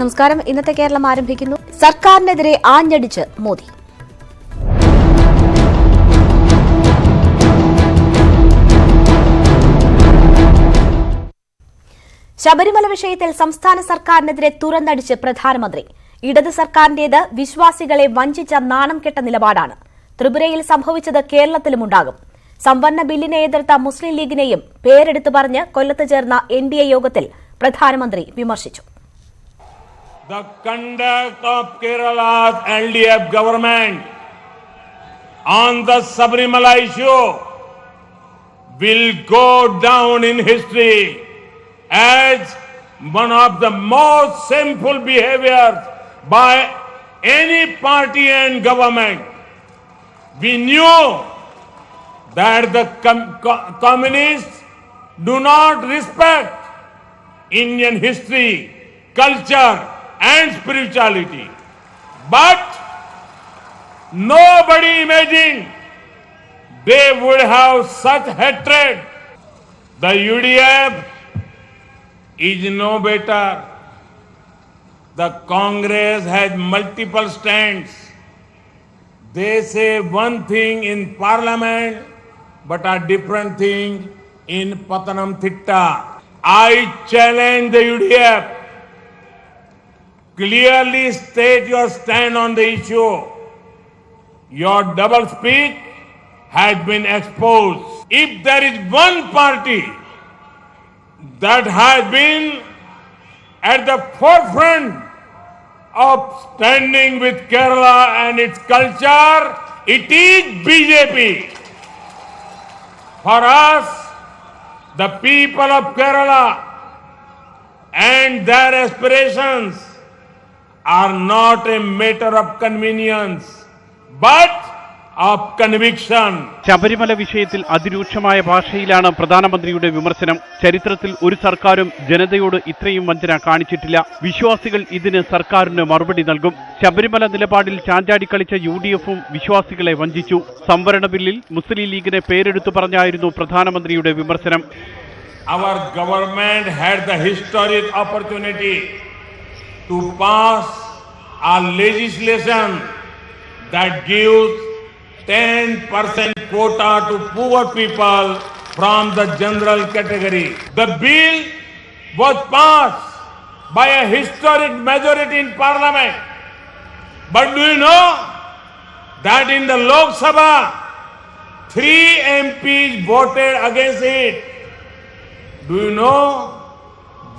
നമസ്കാരം. ഇന്നത്തെ കേരളം ആരംഭിക്കുന്നു. സർക്കാരിനെതിരെ ആഞ്ഞടിച്ച് മോദി. ശബരിമല വിഷയത്തിൽ സംസ്ഥാന സർക്കാരിനെതിരെ തുറന്നടിച്ച് പ്രധാനമന്ത്രി. ഇടത് സർക്കാരിന്റേത് വിശ്വാസികളെ വഞ്ചിച്ച നാണം കെട്ട നിലപാടാണ്. ത്രിപുരയിൽ സംഭവിച്ചത് കേരളത്തിലുമുണ്ടാകും. സംവരണ ബില്ലിനെ എതിർത്ത മുസ്ലിം ലീഗിനെയും പേരെടുത്തു പറഞ്ഞ് കൊല്ലത്ത് ചേർന്ന NDA യോഗത്തിൽ പ്രധാനമന്ത്രി വിമർശിച്ചു. The conduct of Kerala's LDF government on the Sabarimala issue will go down in history as one of the most shameful behaviors by any party and government. We knew that the communists do not respect Indian history, culture and spirituality. But nobody imagined they would have such hatred. The UDF is no better. The Congress has multiple stands. They say one thing in Parliament but a different thing in Patanamthitta. I challenge the UDF. Clearly state your stand on the issue. Your double speak has been exposed. If there is one party that has been at the forefront of standing with Kerala and its culture, it is BJP. For us, the people of Kerala and their aspirations are not a matter of convenience, but of conviction. Sabarimala വിഷയത്തിൽ അതിരൂക്ഷമായ ഭാഷയിലാണ് പ്രധാനമന്ത്രിയുടെ വിമർശനം. ചരിത്രത്തിൽ ഒരു സർക്കാരും ജനതയോട് ഇത്രയും വഞ്ചന കാണിച്ചിട്ടില്ല. വിശ്വാസികൾ ഇതിന് സർക്കാരിന് മറുപടി നൽകും. ശബരിമല നിലപാടിൽ ചാഞ്ചാടിക്കളിച്ച UDFും വിശ്വാസികളെ വഞ്ചിച്ചു. സംവരണ ബില്ലിൽ മുസ്ലിം ലീഗിനെ പേരെടുത്തു പറഞ്ഞായിരുന്നു പ്രധാനമന്ത്രിയുടെ വിമർശനം. Our government had the historic opportunity to pass a legislation that gives 10% quota to poor people from the general category. The bill was passed by a historic majority in Parliament. But do you know that in the Lok Sabha, 3 MPs voted against it? Do you know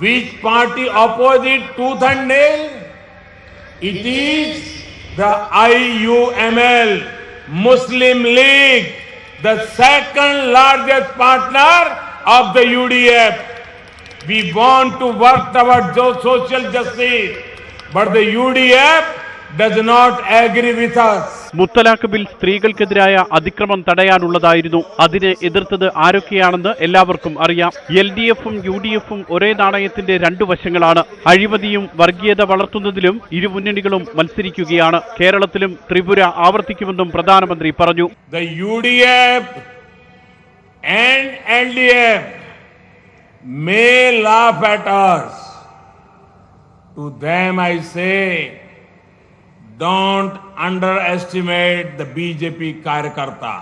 which party opposed it tooth and nail? It is the IUML, Muslim League, the second largest partner of the UDF. We want to work towards social justice, but the UDF does not agree with us. Muthalaq bill സ്ത്രീകൾക്കെതിരായ അതിക്രമം തടയാനുള്ളതായിരുന്നു. അതിനെ എതിർത്തത് ആരൊക്കെയാണെന്ന് എല്ലാവർക്കും അറിയാം. LDFും UDFും ഒരേ നാണയത്തിന്റെ രണ്ടു വശങ്ങളാണ്. അഴിമതിയും വർഗീയത വളർത്തുന്നതിലും ഇരുമുന്നണികളും മത്സരിക്കുകയാണ്. കേരളത്തിലും ത്രിപുര ആവർത്തിക്കുമെന്നും പ്രധാനമന്ത്രി പറഞ്ഞു. The UDF and LDF may laugh at us. To them I say, don't underestimate the BJP Karyakarta.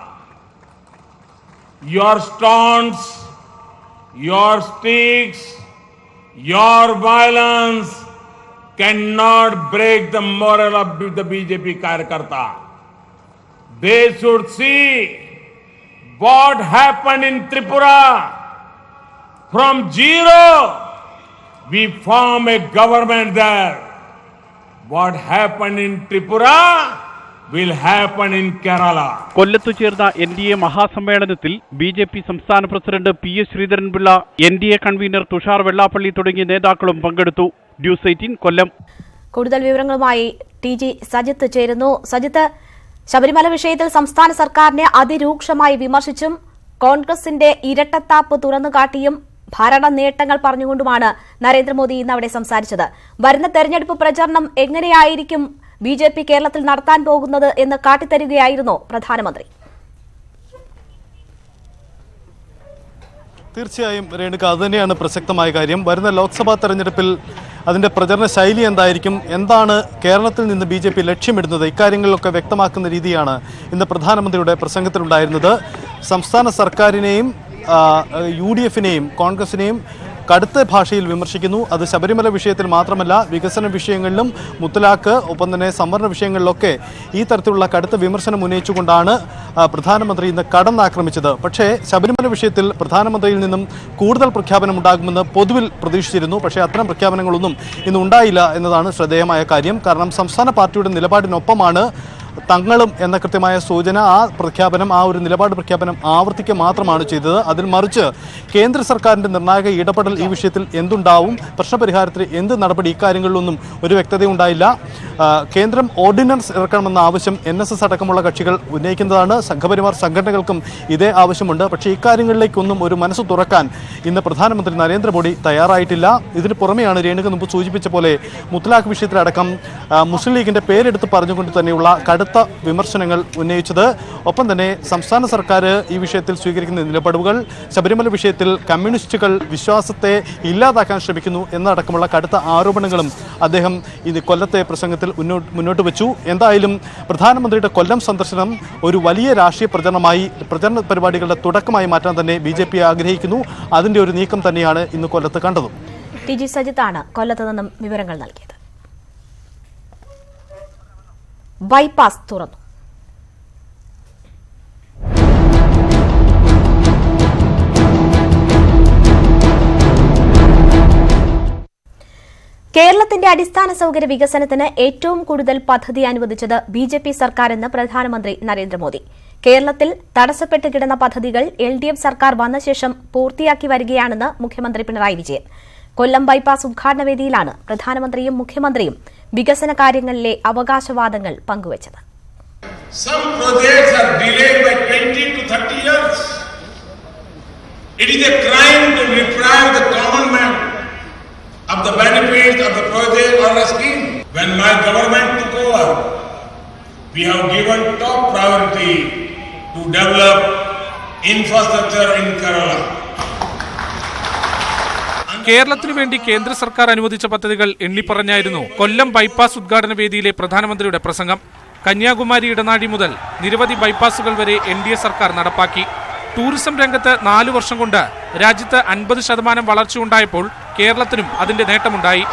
Your taunts, your sticks, your violence cannot break the moral of the BJP Karyakarta. They should see what happened in Tripura. From zero, we form a government there. What happened in Tripura will happen in Kerala. കൊല്ലത്തു ചേർന്ന NDA മഹാസമ്മേളനത്തിൽ BJP സംസ്ഥാന president PS Sreedharan Pillai, NDA convener Thushar Vellappally തുടങ്ങിയ നേതാക്കളും പങ്കെടുത്തു. News 18 Kollam. കൂടുതൽ വിവരങ്ങളുമായി TG Sajith ചേരുന്നു. സജിത്ത്, ശബരിമല വിഷയത്തിൽ സംസ്ഥാന സർക്കാരിനെ അതിരൂക്ഷമായി വിമർശിച്ചും കോൺഗ്രസിന്റെ ഇരട്ടത്താപ്പ് തുറന്നുകാട്ടിയും ഭരണ നേട്ടങ്ങൾ പറഞ്ഞുകൊണ്ടുമാണ് നരേന്ദ്രമോദി ഇന്ന് അവിടെ സംസാരിച്ചത്. വരുന്ന തെരഞ്ഞെടുപ്പ് പ്രചരണം എങ്ങനെയായിരിക്കും BJP കേരളത്തിൽ നടത്താൻ പോകുന്നത് എന്ന് കാട്ടിത്തരികയായിരുന്നു പ്രധാനമന്ത്രി. തീർച്ചയായും രേണുക, അതുതന്നെയാണ് പ്രസക്തമായ കാര്യം. വരുന്ന ലോക്സഭാ തെരഞ്ഞെടുപ്പിൽ അതിൻ്റെ പ്രചരണ ശൈലി എന്തായിരിക്കും, എന്താണ് കേരളത്തിൽ നിന്ന് BJP ലക്ഷ്യമിടുന്നത്, ഇക്കാര്യങ്ങളിലൊക്കെ വ്യക്തമാക്കുന്ന രീതിയാണ് ഇന്ന് പ്രധാനമന്ത്രിയുടെ പ്രസംഗത്തിലുണ്ടായിരുന്നത്. സംസ്ഥാന സർക്കാരിനെയും UDF-നെയും കോൺഗ്രസിനെയും കടുത്ത ഭാഷയിൽ വിമർശിക്കുന്നു. അത് ശബരിമല വിഷയത്തിൽ മാത്രമല്ല, വികസന വിഷയങ്ങളിലും മുത്തലാഖ് ഒപ്പം തന്നെ സംവരണ വിഷയങ്ങളിലൊക്കെ ഈ തരത്തിലുള്ള കടുത്ത വിമർശനം ഉന്നയിച്ചുകൊണ്ടാണ് പ്രധാനമന്ത്രി ഇന്ന് കടന്നാക്രമിച്ചത്. പക്ഷേ ശബരിമല വിഷയത്തിൽ പ്രധാനമന്ത്രിയിൽ നിന്നും കൂടുതൽ പ്രഖ്യാപനം ഉണ്ടാകുമെന്ന് പൊതുവിൽ പ്രതീക്ഷിച്ചിരുന്നു. പക്ഷേ അത്തരം പ്രഖ്യാപനങ്ങളൊന്നും ഇന്ന് ഉണ്ടായില്ല എന്നതാണ് ശ്രദ്ധേയമായ കാര്യം. കാരണം സംസ്ഥാന പാർട്ടിയുടെ നിലപാടിനൊപ്പമാണ് തങ്ങളും എന്ന കൃത്യമായ സൂചന. ആ ഒരു നിലപാട് പ്രഖ്യാപനം ആവർത്തിക്കുക മാത്രമാണ് ചെയ്തത്. അതിൽ മറിച്ച് കേന്ദ്ര സർക്കാരിൻ്റെ നിർണായക ഇടപെടൽ ഈ വിഷയത്തിൽ എന്തുണ്ടാവും, പ്രശ്നപരിഹാരത്തിന് എന്ത് നടപടി, ഇക്കാര്യങ്ങളിലൊന്നും ഒരു വ്യക്തതയുണ്ടായില്ല. കേന്ദ്രം ഓർഡിനൻസ് ഇറക്കണമെന്ന ആവശ്യം NSS അടക്കമുള്ള കക്ഷികൾ ഉന്നയിക്കുന്നതാണ്. സംഘപരിവാർ സംഘടനകൾക്കും ഇതേ ആവശ്യമുണ്ട്. പക്ഷേ ഇക്കാര്യങ്ങളിലേക്കൊന്നും ഒരു മനസ്സ് തുറക്കാൻ ഇന്ന് പ്രധാനമന്ത്രി നരേന്ദ്രമോദി തയ്യാറായിട്ടില്ല. ഇതിന് പുറമെയാണ് രേണുക മുമ്പ് സൂചിപ്പിച്ച പോലെ മുത്തലാഖ് വിഷയത്തിലടക്കം മുസ്ലിം ലീഗിൻ്റെ പേരെടുത്ത് പറഞ്ഞുകൊണ്ട് തന്നെയുള്ള കടുത്ത വിമർശനങ്ങൾ ഉന്നയിച്ചത്. ഒപ്പം തന്നെ സംസ്ഥാന സർക്കാർ ഈ വിഷയത്തിൽ സ്വീകരിക്കുന്ന നിലപാടുകൾ, ശബരിമല വിഷയത്തിൽ കമ്മ്യൂണിസ്റ്റുകൾ വിശ്വാസത്തെ ഇല്ലാതാക്കാൻ ശ്രമിക്കുന്നു എന്നടക്കമുള്ള കടുത്ത ആരോപണങ്ങളും അദ്ദേഹം ഇത് കൊല്ലത്തെ പ്രസംഗത്തിൽ മുന്നോട്ട് വെച്ചു. എന്തായാലും പ്രധാനമന്ത്രിയുടെ കൊല്ലം സന്ദർശനം ഒരു വലിയ രാഷ്ട്രീയ പ്രചരണ പരിപാടികളുടെ തുടക്കമായി മാറ്റാൻ തന്നെ BJP ആഗ്രഹിക്കുന്നു. അതിന്റെ ഒരു നീക്കം തന്നെയാണ് ഇന്ന് കൊല്ലത്ത് കണ്ടത്. TG സജിത്താണ് കൊല്ലത്ത് നിന്നും വിവരങ്ങൾ നൽകിയത്. ബൈപ്പാസ് തുറന്നു. കേരളത്തിന്റെ അടിസ്ഥാന സൌകര്യ വികസനത്തിന് ഏറ്റവും കൂടുതൽ പദ്ധതി അനുവദിച്ചത് BJP സർക്കാരെന്ന് പ്രധാനമന്ത്രി നരേന്ദ്രമോദി. കേരളത്തിൽ തടസ്സപ്പെട്ട് കിടന്ന പദ്ധതികൾ LDF സർക്കാർ വന്ന ശേഷം പൂർത്തിയാക്കി വരികയാണെന്ന് മുഖ്യമന്ത്രി പിണറായി വിജയൻ. കൊല്ലം ബൈപ്പാസ് ഉദ്ഘാടന വേദിയിലാണ് പ്രധാനമന്ത്രിയും മുഖ്യമന്ത്രിയും വികസന കാര്യങ്ങളിലെ അവകാശവാദങ്ങൾ പങ്കുവച്ചത്. Some projects are delayed by 20 to 30 years. It is a crime to deprive the common man of the benefits of the project or the scheme. When my government took over, we have given top priority to develop infrastructure in Kerala. കേരളത്തിനു വേണ്ടി കേന്ദ്ര സർക്കാർ അനുവദിച്ച പദ്ധതികൾ എണ്ണിപ്പറഞ്ഞായിരുന്നു കൊല്ലം bypass ഉദ്ഘാടന വേദിയിലെ പ്രധാനമന്ത്രിയുടെ പ്രസംഗം. കന്യാകുമാരി ഇടനാഴി മുതൽ നിരവധി ബൈപ്പാസുകൾ വരെ NDA സർക്കാർ നടപ്പാക്കി. ടൂറിസം രംഗത്ത് 4 വർഷം കൊണ്ട് രാജ്യത്ത് 50% വളർച്ചയുണ്ടായപ്പോൾ കേരളത്തിനും അതിന്റെ നേട്ടമുണ്ടായി.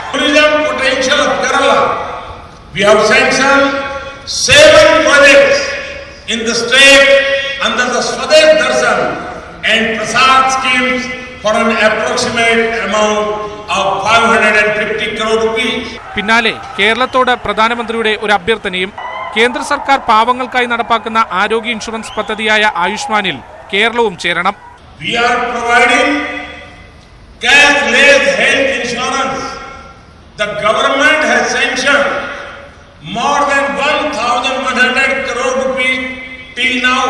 പിന്നാലെ കേരളത്തോട് പ്രധാനമന്ത്രിയുടെ ഒരു അഭ്യർത്ഥനയും. കേന്ദ്ര സർക്കാർ പാവങ്ങൾക്കായി നടപ്പാക്കുന്ന ആരോഗ്യ ഇൻഷുറൻസ് പദ്ധതിയായ ആയുഷ്മാനിൽ കേരളവും ചേരണം. We are providing cashless health insurance. The government has sanctioned more than 1,100 crore rupees till now.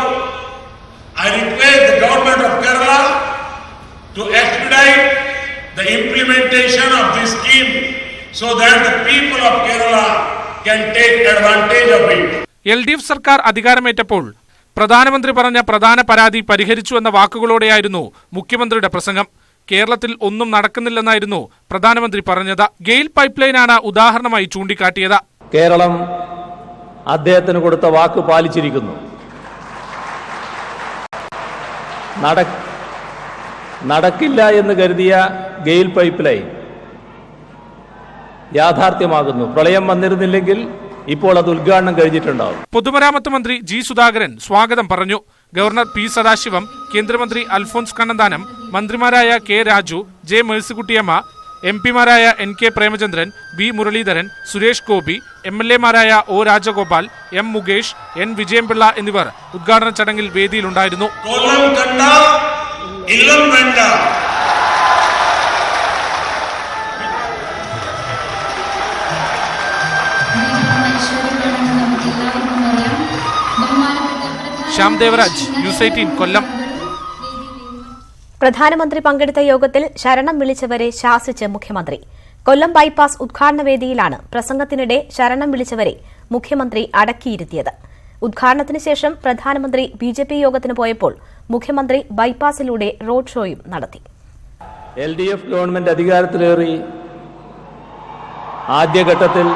I request the government of Kerala to expedite the implementation of this scheme so that the people of Kerala can take advantage of it. LDF സർക്കാർ അധികാരമേറ്റപ്പോൾ പ്രധാനമന്ത്രി പറഞ്ഞ പ്രധാന പരാതി പരിഹരിച്ചു എന്ന വാക്കുകളോടെയായിരുന്നു മുഖ്യമന്ത്രിയുടെ പ്രസംഗം. കേരളത്തിൽ ഒന്നും നടക്കുന്നില്ലെന്നായിരുന്നു പ്രധാനമന്ത്രി പറഞ്ഞത്. ഗെയിൽ പൈപ്പ് ലൈനാണ് ഉദാഹരണമായി ചൂണ്ടിക്കാട്ടിയത്. കേരളം അദ്ദേഹത്തിന് കൊടുത്ത വാക്ക് പാലിച്ചിരിക്കുന്നു. നടക്കില്ല എന്ന് കരുതിയ ഗെയിൽ പൈപ്പ് ലൈൻ യാഥാർത്ഥ്യമാകുന്നു. പ്രളയം വന്നിരുന്നില്ലെങ്കിൽ ഇപ്പോൾ അത് ഉദ്ഘാടനം കഴിഞ്ഞിട്ടുണ്ടാവും. പൊതുമരാമത്ത് മന്ത്രി G. സുധാകരൻ സ്വാഗതം പറഞ്ഞു. Governor P. സദാശിവം, കേന്ദ്രമന്ത്രി അൽഫോൺസ് കണ്ണന്താനം, മന്ത്രിമാരായ K. Raju, J. Mercykuttyamma, MP-മാരായ NK Premachandran, B. Muraleedharan, Suresh Gopi, MLA-മാരായ O. Rajagopal, M. Mukesh, N. Vijayan Pillai എന്നിവർ ഉദ്ഘാടന ചടങ്ങിൽ വേദിയിലുണ്ടായിരുന്നു. ശ്യാം ദേവരാജ്, ന്യൂസ് 18 കൊല്ലം. പ്രധാനമന്ത്രി പങ്കെടുത്ത യോഗത്തിൽ ശരണം വിളിച്ചവരെ ശാസിച്ച് മുഖ്യമന്ത്രി. കൊല്ലം ബൈപ്പാസ് ഉദ്ഘാടന വേദിയിലാണ് പ്രസംഗത്തിനിടെ ശരണം വിളിച്ചവരെ മുഖ്യമന്ത്രി അടക്കിയിരുത്തിയത്. ഉദ്ഘാടനത്തിന് ശേഷം പ്രധാനമന്ത്രി BJP യോഗത്തിന് പോയപ്പോൾ മുഖ്യമന്ത്രി ബൈപ്പാസിലൂടെ റോഡ് ഷോയും നടത്തി. LDF ഗവൺമെന്റ് അധികാരത്തിലേറി ആദ്യഘട്ടത്തിൽ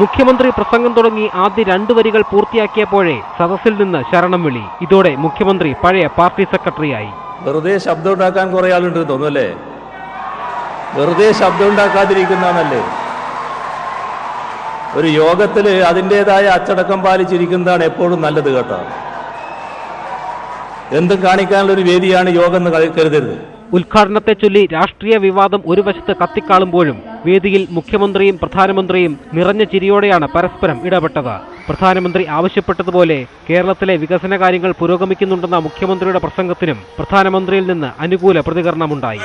മുഖ്യമന്ത്രി പ്രസംഗം തുടങ്ങി ആദ്യ 2 വരികൾ പൂർത്തിയാക്കിയപ്പോഴേ സദസ്സിൽ നിന്ന് ശരണം വിളി. ഇതോടെ മുഖ്യമന്ത്രി പഴയ പാർട്ടി സെക്രട്ടറിയായി. വെറുതെ ശബ്ദം ഉണ്ടാക്കാൻ കുറെ ആളുണ്ട് തോന്നുന്നല്ലേ? വെറുതെ ശബ്ദം ഉണ്ടാക്കാതിരിക്കുന്നതാണല്ലേ? ഒരു യോഗത്തിൽ അതിൻ്റെതായ അച്ചടക്കം പാലിച്ചിരിക്കുന്നതാണ് എപ്പോഴും നല്ലത് കേട്ടോ. എന്തും കാണിക്കാനുള്ള ഒരു വേദിയാണ് യോഗം എന്ന് കരുതരുത്. ഉദ്ഘാടനത്തെ ചൊല്ലി രാഷ്ട്രീയ വിവാദം ഒരു വശത്ത് കത്തിക്കാളുമ്പോഴും വേദിയിൽ മുഖ്യമന്ത്രിയും പ്രധാനമന്ത്രിയും നിറഞ്ഞ ചിരിയോടെയാണ് പരസ്പരം ഇടപെട്ടത്. പ്രധാനമന്ത്രി ആവശ്യപ്പെട്ടതുപോലെ കേരളത്തിലെ വികസന കാര്യങ്ങൾ പുരോഗമിക്കുന്നുണ്ടെന്ന മുഖ്യമന്ത്രിയുടെ പ്രസംഗത്തിനും പ്രധാനമന്ത്രിയിൽ നിന്ന് അനുകൂല പ്രതികരണമുണ്ടായി.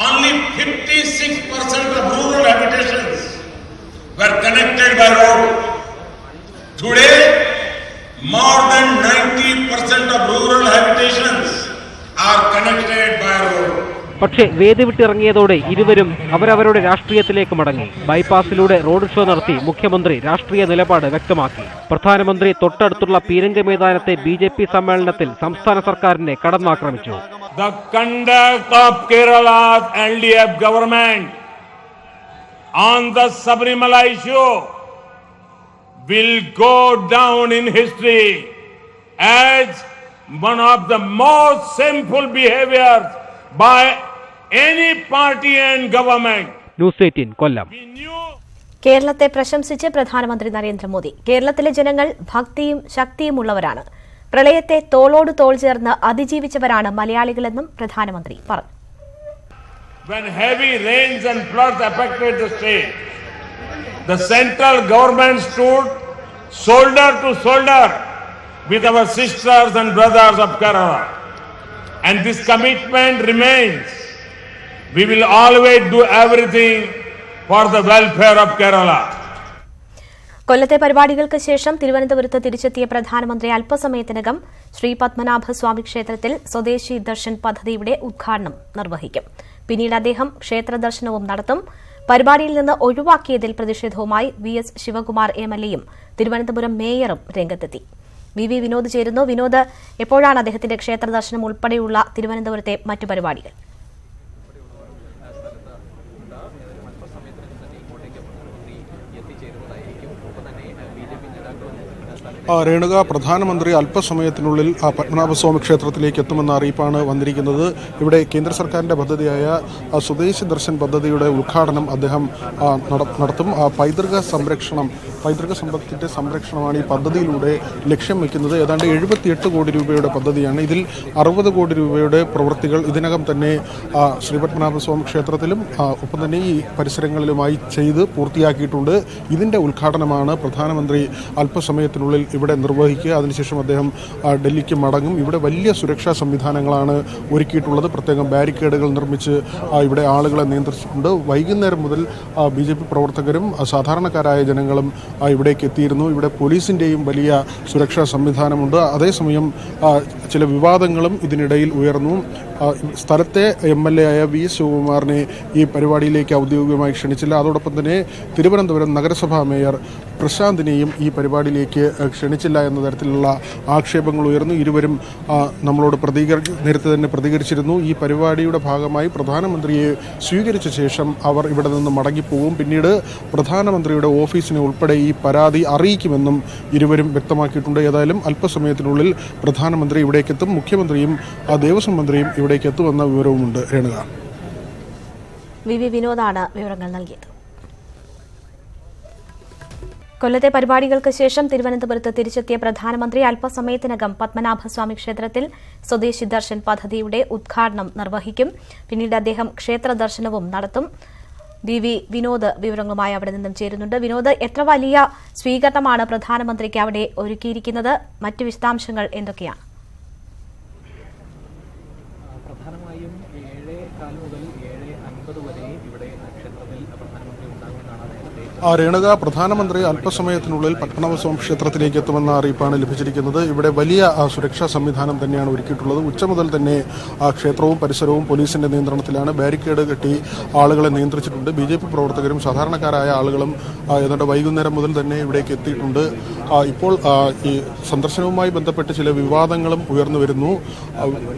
Only 56% of rural habitations were connected by road. Today, more than 90% of rural habitations are connected by road. പക്ഷേ വേദി വിട്ടിറങ്ങിയതോടെ ഇരുവരും അവരവരുടെ രാഷ്ട്രീയത്തിലേക്ക് മടങ്ങി. ബൈപ്പാസിലൂടെ റോഡ് ഷോ നടത്തി മുഖ്യമന്ത്രി രാഷ്ട്രീയ നിലപാട് വ്യക്തമാക്കി. പ്രധാനമന്ത്രി തൊട്ടടുത്തുള്ള പീരങ്കി മൈതാനത്തെ BJP സമ്മേളനത്തിൽ സംസ്ഥാന സർക്കാരിനെ കടന്നാക്രമിച്ചു. The conduct of Kerala's LDF government on the Sabarimala issue will go down in history as one of the most shameful behaviors by any party and government. News 18 കൊല്ലം. കേരളത്തെ പ്രശംസിച്ച് പ്രധാനമന്ത്രി നരേന്ദ്രമോദി. കേരളത്തിലെ ജനങ്ങൾ ഭക്തിയും ശക്തിയുമുള്ളവരാണ്. പ്രളയത്തെ തോളോട് തോൾ ചേർന്ന് അതിജീവിച്ചവരാണ് മലയാളികളെന്നും പ്രധാനമന്ത്രി പറഞ്ഞു. When heavy rains and floods affected the state, the central government stood shoulder to shoulder with our sisters and brothers of Kerala. And this commitment remains. We will always do everything for the welfare of Kerala. കൊല്ലത്തെ പരിപാടികൾക്ക് ശേഷം തിരുവനന്തപുരത്ത് തിരിച്ചെത്തിയ പ്രധാനമന്ത്രി അല്പസമയത്തിനകം ശ്രീ പത്മനാഭസ്വാമി ക്ഷേത്രത്തിൽ സ്വദേശി ദർശൻ പദ്ധതിയുടെ ഉദ്ഘാടനം നിർവഹിക്കും. പിന്നീട് അദ്ദേഹം ക്ഷേത്ര ദർശനവും നടത്തും. പരിപാടിയിൽ നിന്ന് ഒഴിവാക്കിയതിൽ പ്രതിഷേധവുമായി VS ശിവകുമാർ MLAയും തിരുവനന്തപുരം മേയറും രംഗത്തെത്തി. VV വിനോദ് ചേരുന്നു. വിനോദ്, എപ്പോഴാണ് അദ്ദേഹത്തിന്റെ ക്ഷേത്ര ദർശനം ഉൾപ്പെടെയുള്ള തിരുവനന്തപുരത്തെ മറ്റു പരിപാടികൾ? രേണുക, പ്രധാനമന്ത്രി അല്പസമയത്തിനുള്ളിൽ പത്മനാഭസ്വാമി ക്ഷേത്രത്തിലേക്ക് എത്തുമെന്ന അറിയിപ്പാണ് വന്നിരിക്കുന്നത്. ഇവിടെ കേന്ദ്ര സർക്കാരിൻ്റെ പദ്ധതിയായ സ്വദേശി ദർശൻ പദ്ധതിയുടെ ഉദ്ഘാടനം അദ്ദേഹം നടത്തും. പൈതൃക സമ്പത്തിൻ്റെ സംരക്ഷണമാണ് ഈ പദ്ധതിയിലൂടെ ലക്ഷ്യം വയ്ക്കുന്നത്. ഏതാണ്ട് 78 കോടി രൂപയുടെ പദ്ധതിയാണ്. ഇതിൽ 60 കോടി രൂപയുടെ പ്രവൃത്തികൾ ഇതിനകം തന്നെ ശ്രീപത്മനാഭസ്വാമി ക്ഷേത്രത്തിലും ഒപ്പം തന്നെ ഈ പരിസരങ്ങളിലുമായി ചെയ്ത് പൂർത്തിയാക്കിയിട്ടുണ്ട്. ഇതിൻ്റെ ഉദ്ഘാടനമാണ് പ്രധാനമന്ത്രി അല്പസമയത്തിനുള്ളിൽ ഇവിടെ നിർവഹിക്കുക. അതിനുശേഷം അദ്ദേഹം ഡൽഹിക്ക് മടങ്ങും. ഇവിടെ വലിയ സുരക്ഷാ സംവിധാനങ്ങളാണ് ഒരുക്കിയിട്ടുള്ളത്. പ്രത്യേകം ബാരിക്കേഡുകൾ നിർമ്മിച്ച് ഇവിടെ ആളുകളെ നിയന്ത്രിച്ചിട്ടുണ്ട്. വൈകുന്നേരം മുതൽ BJP പ്രവർത്തകരും സാധാരണക്കാരായ ജനങ്ങളും ഇവിടേക്ക് എത്തിയിരുന്നു. ഇവിടെ പോലീസിൻ്റെയും വലിയ സുരക്ഷാ സംവിധാനമുണ്ട്. അതേസമയം ചില വിവാദങ്ങളും ഇതിനിടയിൽ ഉയർന്നു. സ്ഥലത്തെ MLA ആയ VS ശിവകുമാറിനെ ഈ പരിപാടിയിലേക്ക് ഔദ്യോഗികമായി ക്ഷണിച്ചില്ല. അതോടൊപ്പം തന്നെ തിരുവനന്തപുരം നഗരസഭാ മേയർ പ്രശാന്തിനെയും ഈ പരിപാടിയിലേക്ക് ക്ഷണിച്ചില്ല എന്ന തരത്തിലുള്ള ആക്ഷേപങ്ങൾ ഉയർന്നു. ഇരുവരും നമ്മളോട് നേരത്തെ തന്നെ പ്രതികരിച്ചിരുന്നു. ഈ പരിപാടിയുടെ ഭാഗമായി പ്രധാനമന്ത്രിയെ സ്വീകരിച്ച ശേഷം അവർ ഇവിടെ നിന്ന് മടങ്ങിപ്പോകും. പിന്നീട് പ്രധാനമന്ത്രിയുടെ ഓഫീസിനെ ഉൾപ്പെടെ ഈ പരാതി അറിയിക്കുമെന്നും ഇരുവരും വ്യക്തമാക്കിയിട്ടുണ്ട്. ഏതായാലും അല്പസമയത്തിനുള്ളിൽ പ്രധാനമന്ത്രി ഇവിടേക്കെത്തും. മുഖ്യമന്ത്രിയും ദേവസ്വം മന്ത്രിയും ഇവിടേക്ക് എത്തുമെന്ന വിവരവുമുണ്ട്. രേണുക, VV വിനോദാണ് വിവരങ്ങൾ നൽകിയത്. കൊല്ലത്തെ പരിപാടികൾക്ക് ശേഷം തിരുവനന്തപുരത്ത് തിരിച്ചെത്തിയ പ്രധാനമന്ത്രി അല്പസമയത്തിനകം പത്മനാഭസ്വാമി ക്ഷേത്രത്തിൽ സ്വദേശി ദർശൻ പദ്ധതിയുടെ ഉദ്ഘാടനം നിർവഹിക്കും. പിന്നീട് അദ്ദേഹം ക്ഷേത്ര ദർശനവും നടത്തും. VV വിനോദ് വിവരങ്ങളുമായി അവിടെ നിന്നും ചേരുന്നുണ്ട്. വിനോദ്, എത്ര വലിയ സ്വീകരണമാണ് പ്രധാനമന്ത്രിക്ക് അവിടെ ഒരുക്കിയിരിക്കുന്നത്? മറ്റു വിശദാംശങ്ങൾ എന്തൊക്കെയാണ്? പ്രധാനമായും 7:15 മുതൽ 7:50 വരെ ഇവിടെ ക്ഷേത്രത്തിൽ പ്രധാനമന്ത്രി ഉണ്ടാകുമെന്നാണ് നേരത്തെ രേണുക, പ്രധാനമന്ത്രി അല്പസമയത്തിനുള്ളിൽ പത്മനാഭസ്വാമി ക്ഷേത്രത്തിലേക്ക് എത്തുമെന്ന അറിയിപ്പാണ് ലഭിച്ചിരിക്കുന്നത്. ഇവിടെ വലിയ സുരക്ഷാ സംവിധാനം തന്നെയാണ് ഒരുക്കിയിട്ടുള്ളത്. ഉച്ച മുതൽ തന്നെ ക്ഷേത്രവും പരിസരവും പോലീസിന്റെ നിയന്ത്രണത്തിലാണ്. ബാരിക്കേഡ് കെട്ടി ആളുകളെ നിയന്ത്രിച്ചിട്ടുണ്ട്. BJP പ്രവർത്തകരും സാധാരണക്കാരായ ആളുകളും ഏതാണ്ട് വൈകുന്നേരം മുതൽ തന്നെ ഇവിടേക്ക് എത്തിയിട്ടുണ്ട്. ഇപ്പോൾ ഈ സന്ദർശനവുമായി ബന്ധപ്പെട്ട് ചില വിവാദങ്ങളും ഉയർന്നു വരുന്നു.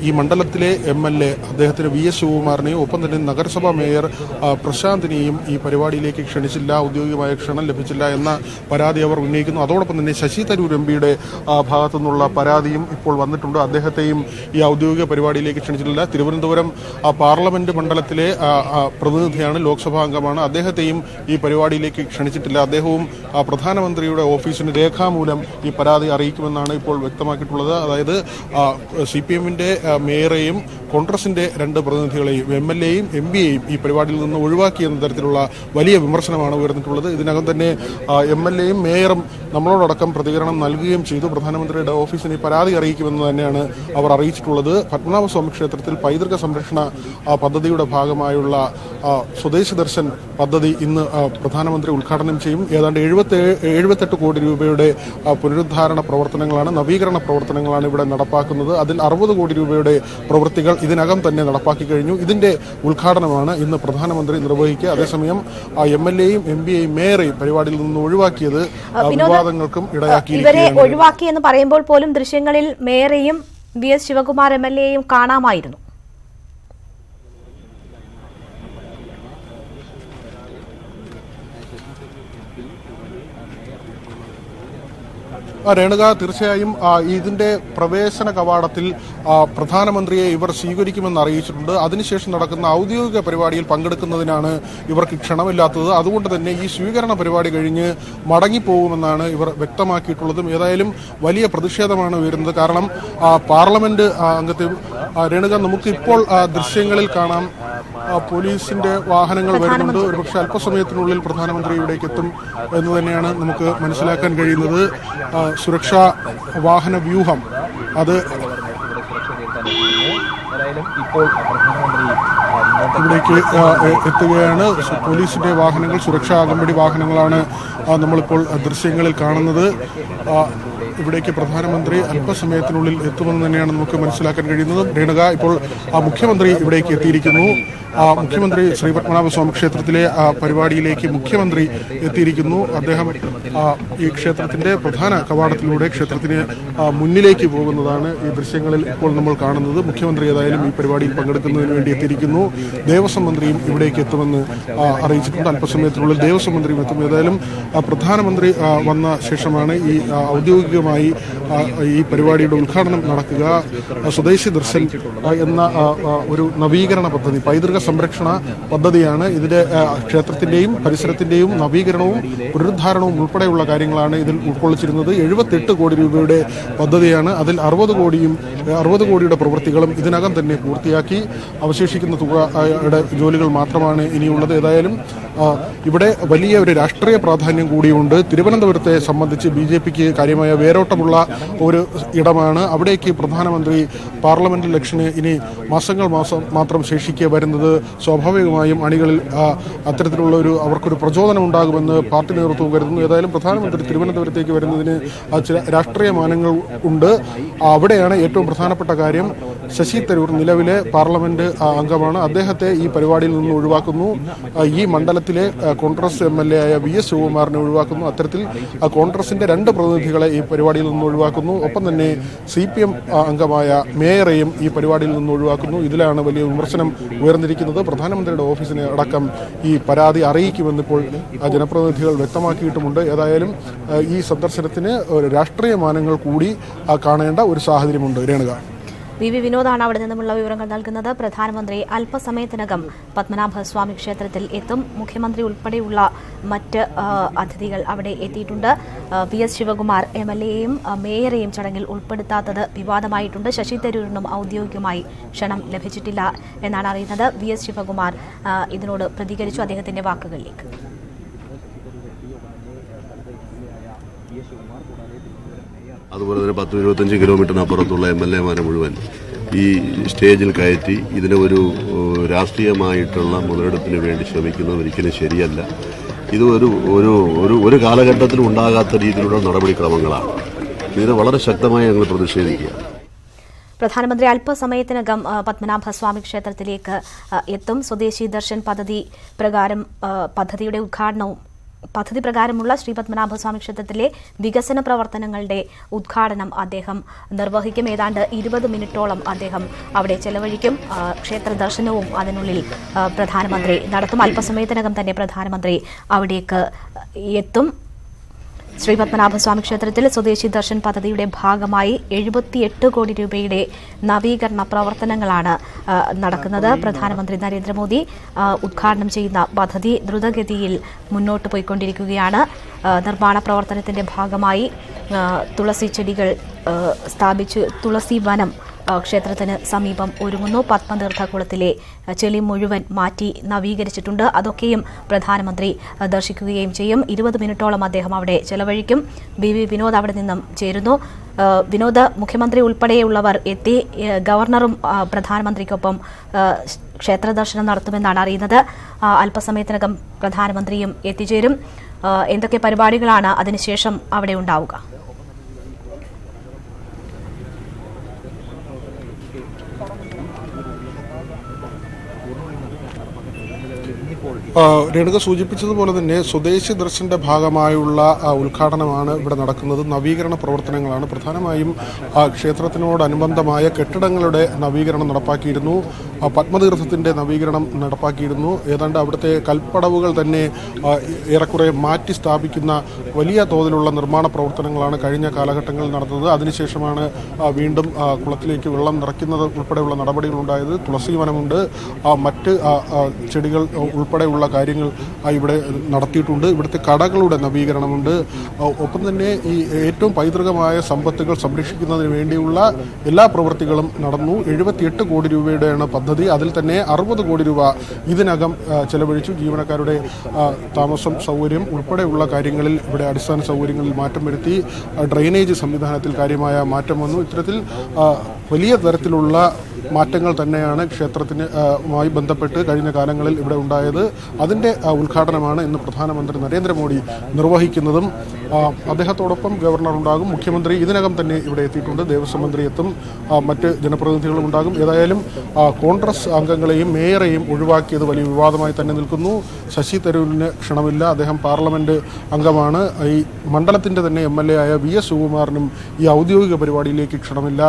ഈ മണ്ഡലത്തിലെ MLA അദ്ദേഹത്തിന് VS ശിവകുമാറിനെയും ഒപ്പം തന്നെ നഗരസഭാ മേയർ പ്രശാന്തിനെയും ഈ പരിപാടിയിലേക്ക് ക്ഷണിച്ചില്ല, ഔദ്യോഗികമായ ക്ഷണം ലഭിച്ചില്ല എന്ന പരാതി അവർ ഉന്നയിക്കുന്നു. അതോടൊപ്പം തന്നെ ശശി തരൂർ MPയുടെ ഭാഗത്തു നിന്നുള്ള പരാതിയും ഇപ്പോൾ വന്നിട്ടുണ്ട്. അദ്ദേഹത്തെയും ഈ ഔദ്യോഗിക പരിപാടിയിലേക്ക് ക്ഷണിച്ചിട്ടില്ല. തിരുവനന്തപുരം പാർലമെന്റ് മണ്ഡലത്തിലെ പ്രതിനിധിയാണ്, ലോക്സഭാ അംഗമാണ്. അദ്ദേഹത്തെയും ഈ പരിപാടിയിലേക്ക് ക്ഷണിച്ചിട്ടില്ല. അദ്ദേഹവും പ്രധാനമന്ത്രിയുടെ ഓഫീസിന് രേഖാമൂലം ഈ പരാതി അറിയിക്കുമെന്നാണ് ഇപ്പോൾ വ്യക്തമാക്കിയിട്ടുള്ളത്. അതായത് CPMന്റെ മേയറെയും കോൺഗ്രസിന്റെ 2 പ്രതിനിധികളെയും MLAയും MPയെയും ഈ പരിപാടിയിൽ നിന്ന് ഒഴിവാക്കിയെന്ന തരത്തിലുള്ള വലിയ വിമർശനമാണ് ഉയർന്നിട്ടുള്ളത്. ഇതിനകം തന്നെ MLAയും മേയറും നമ്മളോടക്കം പ്രതികരണം നൽകുകയും ചെയ്തു. പ്രധാനമന്ത്രിയുടെ ഓഫീസിന് ഈ പരാതി അറിയിക്കുമെന്ന് തന്നെയാണ് അവർ അറിയിച്ചിട്ടുള്ളത്. പത്മനാഭസ്വാമി ക്ഷേത്രത്തിൽ പൈതൃക സംരക്ഷണ പദ്ധതിയുടെ ഭാഗമായുള്ള സ്വദേശി ദർശൻ പദ്ധതി ഇന്ന് പ്രധാനമന്ത്രി ഉദ്ഘാടനം ചെയ്യും. ഏതാണ്ട് 78 കോടി രൂപയുടെ പുനരുദ്ധാരണ പ്രവർത്തനങ്ങളാണ്, നവീകരണ പ്രവർത്തനങ്ങളാണ് ഇവിടെ നടപ്പാക്കുന്നത്. അതിൽ 60 കോടി രൂപയുടെ പ്രവൃത്തികൾ ഇതിനകം തന്നെ നടപ്പാക്കി കഴിഞ്ഞു. ഇതിന്റെ ഉദ്ഘാടനമാണ് ഇന്ന് പ്രധാനമന്ത്രി നിർവഹിക്കുക. അതേസമയം MLAയും MPയെയും മേയറെയും പരിപാടിയിൽ നിന്ന് ഒഴിവാക്കിയത് വിവാദങ്ങൾക്കും ഇവരെ ഒഴിവാക്കിയെന്ന് പറയുമ്പോൾ പോലും ദൃശ്യങ്ങളിൽ മേയറെയും VS ശിവകുമാർ MLAയെയും കാണാമായിരുന്നു. രേണുക, തീർച്ചയായും ഇതിന്റെ പ്രവേശന കവാടത്തിൽ പ്രധാനമന്ത്രിയെ ഇവർ സ്വീകരിക്കുമെന്ന് അറിയിച്ചിട്ടുണ്ട്. അതിനുശേഷം നടക്കുന്ന ഔദ്യോഗിക പരിപാടിയിൽ പങ്കെടുക്കുന്നതിനാണ് ഇവർക്ക് ക്ഷണമില്ലാത്തത്. അതുകൊണ്ട് തന്നെ ഈ സ്വീകരണ പരിപാടി കഴിഞ്ഞ് മടങ്ങിപ്പോകുമെന്നാണ് ഇവർ വ്യക്തമാക്കിയിട്ടുള്ളതും. ഏതായാലും വലിയ പ്രതിഷേധമാണ് ഉയരുന്നത്. കാരണം പാർലമെന്റ് അംഗത്തെ രേണുക, നമുക്ക് ഇപ്പോൾ ദൃശ്യങ്ങളിൽ കാണാം, പോലീസിന്റെ വാഹനങ്ങൾ വരുന്നുണ്ട്. ഒരുപക്ഷെ അല്പസമയത്തിനുള്ളിൽ പ്രധാനമന്ത്രി ഇവിടേക്ക് എത്തും എന്ന് തന്നെയാണ് നമുക്ക് മനസ്സിലാക്കാൻ കഴിയുന്നത്. സുരക്ഷാ വാഹന വ്യൂഹം അത് ഇവിടേക്ക് എത്തുകയാണ്. പോലീസിന്റെ വാഹനങ്ങൾ, സുരക്ഷാ അകമ്പടി വാഹനങ്ങളാണ് നമ്മളിപ്പോൾ ദൃശ്യങ്ങളിൽ കാണുന്നത്. ഇവിടേക്ക് പ്രധാനമന്ത്രി അല്പസമയത്തിനുള്ളിൽ എത്തുമെന്ന് തന്നെയാണ് നമുക്ക് മനസ്സിലാക്കാൻ കഴിയുന്നത്. രേണുക, ഇപ്പോൾ മുഖ്യമന്ത്രി ഇവിടേക്ക് എത്തിയിരിക്കുന്നു. മുഖ്യമന്ത്രി ശ്രീ പത്മനാഭസ്വാമി ക്ഷേത്രത്തിലെ പരിപാടിയിലേക്ക് മുഖ്യമന്ത്രി എത്തിയിരിക്കുന്നു. അദ്ദേഹം ഈ ക്ഷേത്രത്തിന്റെ പ്രധാന കവാടത്തിലൂടെ ക്ഷേത്രത്തിന് മുന്നിലേക്ക് പോകുന്നതാണ് ഈ ദൃശ്യങ്ങളിൽ ഇപ്പോൾ നമ്മൾ കാണുന്നത്. മുഖ്യമന്ത്രി ഏതായാലും ഈ പരിപാടിയിൽ പങ്കെടുക്കുന്നതിന് വേണ്ടി എത്തിയിരിക്കുന്നു. ദേവസ്വം മന്ത്രിയും ഇവിടേക്ക് എത്തുമെന്ന് അറിയിച്ചിട്ടുണ്ട്. അല്പസമയത്തിനുള്ളിൽ ദേവസ്വം മന്ത്രിയും എത്തും. ഏതായാലും പ്രധാനമന്ത്രി വന്ന ശേഷമാണ് ഈ ഔദ്യോഗികമായി ഈ പരിപാടിയുടെ ഉദ്ഘാടനം നടക്കുക. സ്വദേശി ദർശൻ എന്ന ഒരു നവീകരണ പദ്ധതി, പൈതൃക സംരക്ഷണ പദ്ധതിയാണ്. ഇതിന്റെ ക്ഷേത്രത്തിന്റെയും പരിസരത്തിന്റെയും നവീകരണവും പുനരുദ്ധാരണവും ഉൾപ്പെടെയുള്ള കാര്യങ്ങളാണ് ഇതിൽ ഉൾക്കൊള്ളിച്ചിരുന്നത്. 78 കോടി രൂപയുടെ പദ്ധതിയാണ്. അതിൽ 60 കോടിയുടെ പ്രവൃത്തികളും ഇതിനകം തന്നെ പൂർത്തിയാക്കി. അവശേഷിക്കുന്ന തുകയുടെ ജോലികൾ മാത്രമാണ് ഇനിയുള്ളത്. ഏതായാലും ഇവിടെ വലിയ ഒരു രാഷ്ട്രീയ പ്രാധാന്യം കൂടിയുണ്ട്. തിരുവനന്തപുരത്തെ സംബന്ധിച്ച് BJPക്ക് കാര്യമായ വേരോട്ടമുള്ള ഒരു ഇടമാണ്. അവിടേക്ക് പ്രധാനമന്ത്രി പാർലമെന്റ് ഇലക്ഷന് ഇനി മാസം മാത്രം ശേഷിക്കെ വരുന്നത് സ്വാഭാവികമായും അണികളിൽ അത്തരത്തിലുള്ള അവർക്കൊരു പ്രചോദനം ഉണ്ടാകുമെന്ന് പാർട്ടി നേതൃത്വം കരുതുന്നു. ഏതായാലും പ്രധാനമന്ത്രി തിരുവനന്തപുരത്തേക്ക് വരുന്നതിന് ചില രാഷ്ട്രീയ മാനങ്ങൾ ഉണ്ട്. അവിടെയാണ് ഏറ്റവും പ്രധാനപ്പെട്ട കാര്യം. ശശി തരൂർ നിലവിലെ പാർലമെന്റ് അംഗമാണ്. അദ്ദേഹത്തെ ഈ പരിപാടിയിൽ നിന്ന് ഒഴിവാക്കുന്നു. ഈ മണ്ഡലത്തിലെ കോൺഗ്രസ് MLA ആയ VS ശിവകുമാറിനെ ഒഴിവാക്കുന്നു. അത്തരത്തിൽ കോൺഗ്രസിന്റെ 2 പ്രതിനിധികളെ ഈ പരിപാടിയിൽ നിന്ന് ഒഴിവാക്കുന്നു. ഒപ്പം തന്നെ CPM അംഗമായ മേയറെയും ഈ പരിപാടിയിൽ നിന്ന് ഒഴിവാക്കുന്നു. ഇതിലാണ് വലിയ വിമർശനം ഉയർന്നിരിക്കുന്നത്. പ്രധാനമന്ത്രിയുടെ ഓഫീസിനെ അടക്കം ഈ പരാതി അറിയിക്കുമെന്നിപ്പോൾ ജനപ്രതിനിധികൾ വ്യക്തമാക്കിയിട്ടുമുണ്ട്. ഏതായാലും ഈ സന്ദർശനത്തിന് രാഷ്ട്രീയ മാനങ്ങൾ കൂടി കാണേണ്ട ഒരു സാഹചര്യമുണ്ട്. രേണുക, VV വിനോദാണ് അവിടെ നിന്നുമുള്ള വിവരങ്ങൾ നൽകുന്നത്. പ്രധാനമന്ത്രി അല്പസമയത്തിനകം പത്മനാഭസ്വാമി ക്ഷേത്രത്തിൽ എത്തും. മുഖ്യമന്ത്രി ഉൾപ്പെടെയുള്ള മറ്റ് അതിഥികൾ അവിടെ എത്തിയിട്ടുണ്ട്. VS ശിവകുമാർ MLAയെയും മേയറെയും ചടങ്ങിൽ ഉൾപ്പെടുത്താത്തത് വിവാദമായിട്ടുണ്ട്. ശശി തരൂരിനും ഔദ്യോഗികമായി ക്ഷണം ലഭിച്ചിട്ടില്ല എന്നാണ് അറിയുന്നത്. VS ശിവകുമാർ ഇതിനോട് പ്രതികരിച്ചു. അദ്ദേഹത്തിന്റെ വാക്കുകളിലേക്ക്. അതുപോലെ തന്നെ 10-25 കിലോമീറ്ററിനപ്പുറത്തുള്ള MLAമാരെ മുഴുവൻ ഈ സ്റ്റേജിൽ കയറ്റി ഇതിനെ ഒരു രാഷ്ട്രീയമായിട്ടുള്ള മുതലെടുപ്പിന് വേണ്ടി ശ്രമിക്കുന്നത് ഒരിക്കലും ശരിയല്ല. ഇത് ഒരു കാലഘട്ടത്തിലും ഉണ്ടാകാത്ത രീതിയിലുള്ള നടപടിക്രമങ്ങളാണ്. ഇതിനെ വളരെ ശക്തമായി ഞങ്ങൾ പ്രതിഷേധിക്കുക. പ്രധാനമന്ത്രി അല്പസമയത്തിനകം പത്മനാഭസ്വാമി ക്ഷേത്രത്തിലേക്ക് എത്തും. സ്വദേശി ദർശൻ പദ്ധതിയുടെ ഉദ്ഘാടനവും പദ്ധതി പ്രകാരമുള്ള ശ്രീ പത്മനാഭസ്വാമി ക്ഷേത്രത്തിലെ വികസന പ്രവർത്തനങ്ങളുടെ ഉദ്ഘാടനം അദ്ദേഹം നിർവഹിക്കും. ഏതാണ്ട് 20 മിനിറ്റോളം അദ്ദേഹം അവിടെ ചെലവഴിക്കും. ക്ഷേത്ര ദർശനവും അതിനുള്ളിൽ പ്രധാനമന്ത്രി നടത്തും. അല്പസമയത്തിനകം തന്നെ പ്രധാനമന്ത്രി അവിടേക്ക് എത്തും. ശ്രീ പത്മനാഭസ്വാമി ക്ഷേത്രത്തിൽ സ്വദേശി ദർശൻ പദ്ധതിയുടെ ഭാഗമായി 78 കോടി രൂപയുടെ നവീകരണ പ്രവർത്തനങ്ങളാണ് നടക്കുന്നത്. പ്രധാനമന്ത്രി നരേന്ദ്രമോദി ഉദ്ഘാടനം ചെയ്യുന്ന പദ്ധതി ദ്രുതഗതിയിൽ മുന്നോട്ട് പോയിക്കൊണ്ടിരിക്കുകയാണ്. നിർമ്മാണ പ്രവർത്തനത്തിന്റെ ഭാഗമായി തുളസി ചെടികൾ സ്ഥാപിച്ച് തുളസി വനം ക്ഷേത്രത്തിന് സമീപം ഒരുങ്ങുന്നു. പത്മതീർത്ഥകുളത്തിലെ ചെളി മുഴുവൻ മാറ്റി നവീകരിച്ചിട്ടുണ്ട്. അതൊക്കെയും പ്രധാനമന്ത്രി ദർശിക്കുകയും ചെയ്യും. 20 മിനിറ്റോളം അദ്ദേഹം അവിടെ ചെലവഴിക്കും. ബി വിനോദ് അവിടെ നിന്നും ചേരുന്നു. വിനോദ്, മുഖ്യമന്ത്രി ഉൾപ്പെടെയുള്ളവർ എത്തി. ഗവർണറും പ്രധാനമന്ത്രിക്കൊപ്പം ക്ഷേത്ര ദർശനം നടത്തുമെന്നാണ് അറിയുന്നത്. അല്പസമയത്തിനകം പ്രധാനമന്ത്രിയും എത്തിച്ചേരും. എന്തൊക്കെ പരിപാടികളാണ് അതിനുശേഷം അവിടെ ഉണ്ടാവുക? രേണുക സൂചിപ്പിച്ചതുപോലെ തന്നെ സ്വദേശി ദർശന്റെ ഭാഗമായുള്ള ഉദ്ഘാടനമാണ് ഇവിടെ നടക്കുന്നത്. നവീകരണ പ്രവർത്തനങ്ങളാണ് പ്രധാനമായും ക്ഷേത്രത്തിനോടനുബന്ധമായ കെട്ടിടങ്ങളുടെ നവീകരണം നടപ്പാക്കിയിരുന്നു. പത്മതീർത്ഥത്തിന്റെ നവീകരണം നടപ്പാക്കിയിരുന്നു. ഏതാണ്ട് അവിടുത്തെ കൽപ്പടവുകൾ തന്നെ ഏറെക്കുറെ മാറ്റി സ്ഥാപിക്കുന്ന വലിയ തോതിലുള്ള നിർമ്മാണ പ്രവർത്തനങ്ങളാണ് കഴിഞ്ഞ കാലഘട്ടങ്ങളിൽ നടന്നത്. അതിനുശേഷമാണ് വീണ്ടും കുളത്തിലേക്ക് വെള്ളം നിറയ്ക്കുന്നത് ഉൾപ്പെടെയുള്ള നടപടികളുണ്ടായത്. തുളസി വനമുണ്ട്, മറ്റ് ചെടികൾ ഉൾപ്പെടെയുള്ള കാര്യങ്ങൾ ഇവിടെ നടത്തിയിട്ടുണ്ട്. ഇവിടുത്തെ കടകളുടെ നവീകരണമുണ്ട്. ഒപ്പം തന്നെ ഈ ഏറ്റവും പൈതൃകമായ സമ്പത്തുകൾ സംരക്ഷിക്കുന്നതിന് വേണ്ടിയുള്ള എല്ലാ പ്രവൃത്തികളും നടന്നു. 78 കോടി രൂപയുടെയാണ് പദ്ധതി. അതിൽ തന്നെ 60 കോടി രൂപ ഇതിനകം ചെലവഴിച്ചു. ജീവനക്കാരുടെ താമസം സൗകര്യം ഉൾപ്പെടെയുള്ള കാര്യങ്ങളിൽ ഇവിടെ അടിസ്ഥാന സൗകര്യങ്ങളിൽ മാറ്റം വരുത്തി. ഡ്രെയിനേജ് സംവിധാനത്തിൽ കാര്യമായ മാറ്റം വന്നു. ഇത്തരത്തിൽ വലിയ തരത്തിലുള്ള മാറ്റങ്ങൾ തന്നെയാണ് ക്ഷേത്രത്തിനുമായി ബന്ധപ്പെട്ട് കഴിഞ്ഞ കാലങ്ങളിൽ ഇവിടെ ഉണ്ടായത്. അതിൻ്റെ ഉദ്ഘാടനമാണ് ഇന്ന് പ്രധാനമന്ത്രി നരേന്ദ്രമോദി നിർവഹിക്കുന്നതും. അദ്ദേഹത്തോടൊപ്പം ഗവർണർ ഉണ്ടാകും. മുഖ്യമന്ത്രി ഇതിനകം തന്നെ ഇവിടെ എത്തിയിട്ടുണ്ട്. ദേവസ്വം മന്ത്രി എത്തും. മറ്റ് ജനപ്രതിനിധികളും ഉണ്ടാകും. ഏതായാലും കോൺഗ്രസ് അംഗങ്ങളെയും മേയറെയും ഒഴിവാക്കിയത് വലിയ വിവാദമായി തന്നെ നിൽക്കുന്നു. ശശി തരൂരിന് ക്ഷണമില്ല. അദ്ദേഹം പാർലമെന്റ് അംഗമാണ്. ഈ മണ്ഡലത്തിന്റെ തന്നെ MLA ആയ VS സുകുമാരനും ഈ ഔദ്യോഗിക പരിപാടിയിലേക്ക് ക്ഷണമില്ല.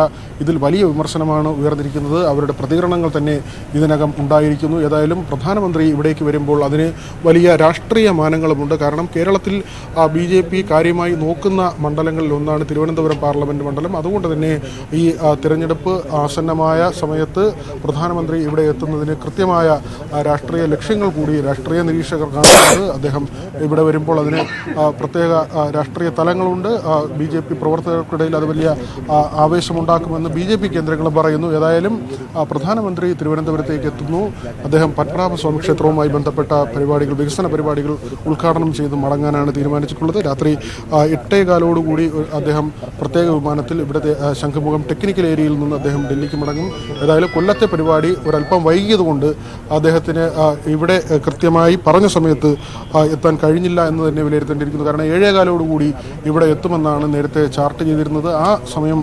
ഇതിൽ വലിയ വിമർശനമാണ് ഉയർന്നിരിക്കുന്നത്. അവരുടെ പ്രതികരണങ്ങൾ തന്നെ ഇതിനകം ഉണ്ടായിരിക്കുന്നു. ഏതായാലും പ്രധാനമന്ത്രി ഇവിടേക്ക് വരുമ്പോൾ അതിന് വലിയ രാഷ്ട്രീയ മാനങ്ങളുമുണ്ട്. കാരണം കേരളത്തിൽ BJP കാര്യമായി നോക്കുന്ന മണ്ഡലങ്ങളിൽ ഒന്നാണ് തിരുവനന്തപുരം പാർലമെന്റ് മണ്ഡലം. അതുകൊണ്ട് തന്നെ ഈ തിരഞ്ഞെടുപ്പ് ആസന്നമായ സമയത്ത് പ്രധാനമന്ത്രി ഇവിടെ എത്തുന്നതിന് കൃത്യമായ രാഷ്ട്രീയ ലക്ഷ്യങ്ങൾ കൂടി രാഷ്ട്രീയ നിരീക്ഷകർ കാണുന്നത്. അദ്ദേഹം ഇവിടെ വരുമ്പോൾ അതിന് പ്രത്യേക രാഷ്ട്രീയ തലങ്ങളുണ്ട്. BJP പ്രവർത്തകർക്കിടയിൽ അത് വലിയ ആവേശമുണ്ടാക്കുമെന്ന് BJP കേന്ദ്രങ്ങളും പറയുന്നു. ഏതായാലും പ്രധാനമന്ത്രി തിരുവനന്തപുരത്തേക്ക് എത്തുന്നു. അദ്ദേഹം പത്മനാഭസ്വാമി ക്ഷേത്രവുമായി ബന്ധപ്പെട്ട പരിപാടികൾ, വികസന പരിപാടികൾ ഉദ്ഘാടനം ചെയ്ത് മടങ്ങാനാണ് തീരുമാനിച്ചിട്ടുള്ളത്. രാത്രി 8:15 അദ്ദേഹം പ്രത്യേക വിമാനത്തിൽ ഇവിടുത്തെ ശംഖുമുഖം ടെക്നിക്കൽ ഏരിയയിൽ നിന്ന് അദ്ദേഹം ഡൽഹിക്ക് മടങ്ങും. ഏതായാലും കൊല്ലത്തെ പരിപാടി ഒരല്പം വൈകിയതുകൊണ്ട് അദ്ദേഹത്തിന് ഇവിടെ കൃത്യമായി പറഞ്ഞ സമയത്ത് എത്താൻ കഴിഞ്ഞില്ല എന്ന് തന്നെ വിലയിരുത്തേണ്ടിയിരിക്കുന്നു. കാരണം 7:15 ഇവിടെ എത്തുമെന്നാണ് നേരത്തെ ചാർട്ട് ചെയ്തിരുന്നത്. ആ സമയം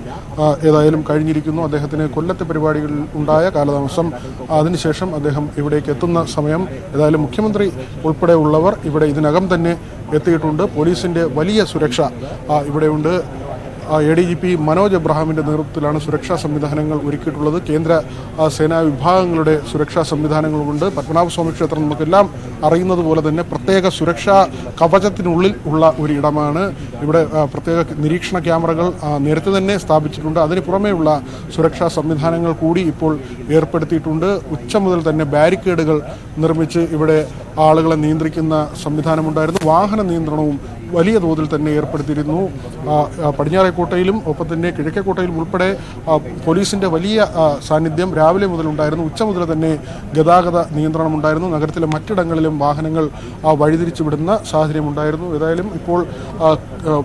ഏതായാലും കഴിഞ്ഞിരിക്കുന്നു. അദ്ദേഹത്തിന് കൊല്ലത്തെ പരിപാടികളിൽ ഉണ്ടായ കാലതാമസം, അതിനുശേഷം അദ്ദേഹം ഇവിടേക്ക് എത്തുന്ന സമയം ഏതായാലും മുഖ്യമന്ത്രി ഉൾപ്പെടെയുള്ളവർ ഇവിടെ ഇതിനകം തന്നെ എത്തിയിട്ടുണ്ട്. പോലീസിന്റെ വലിയ സുരക്ഷ ഇവിടെയുണ്ട്. ADGP മനോജ് എബ്രഹാമിന്റെ നേതൃത്വത്തിലാണ് സുരക്ഷാ സംവിധാനങ്ങൾ ഒരുക്കിയിട്ടുള്ളത്. കേന്ദ്ര സേനാ വിഭാഗങ്ങളുടെ സുരക്ഷാ സംവിധാനങ്ങളുമുണ്ട്. പത്മനാഭസ്വാമി ക്ഷേത്രം നമുക്കെല്ലാം അറിയുന്നത് പോലെ തന്നെ പ്രത്യേക സുരക്ഷാ കവചത്തിനുള്ളിൽ ഉള്ള ഒരു ഇടമാണ്. ഇവിടെ പ്രത്യേക നിരീക്ഷണ ക്യാമറകൾ നേരത്തെ തന്നെ സ്ഥാപിച്ചിട്ടുണ്ട്. അതിന് പുറമെയുള്ള സുരക്ഷാ സംവിധാനങ്ങൾ കൂടി ഇപ്പോൾ ഏർപ്പെടുത്തിയിട്ടുണ്ട്. ഉച്ച മുതൽ തന്നെ ബാരിക്കേഡുകൾ നിർമ്മിച്ച് ഇവിടെ ആളുകളെ നിയന്ത്രിക്കുന്ന സംവിധാനമുണ്ടായിരുന്നു. വാഹന നിയന്ത്രണവും വലിയ തോതിൽ തന്നെ ഏർപ്പെടുത്തിയിരുന്നു. പടിഞ്ഞാറേക്കോട്ട വടക്കേക്കോട്ടയിലും ഒപ്പം തന്നെ കിഴക്കേക്കോട്ടയിലും ഉൾപ്പെടെ പോലീസിൻ്റെ വലിയ സാന്നിധ്യം രാവിലെ മുതലുണ്ടായിരുന്നു. ഉച്ച മുതൽ തന്നെ ഗതാഗത നിയന്ത്രണമുണ്ടായിരുന്നു. നഗരത്തിലെ മറ്റിടങ്ങളിലും വാഹനങ്ങൾ വഴിതിരിച്ചു വിടുന്ന സാഹചര്യമുണ്ടായിരുന്നു. ഏതായാലും ഇപ്പോൾ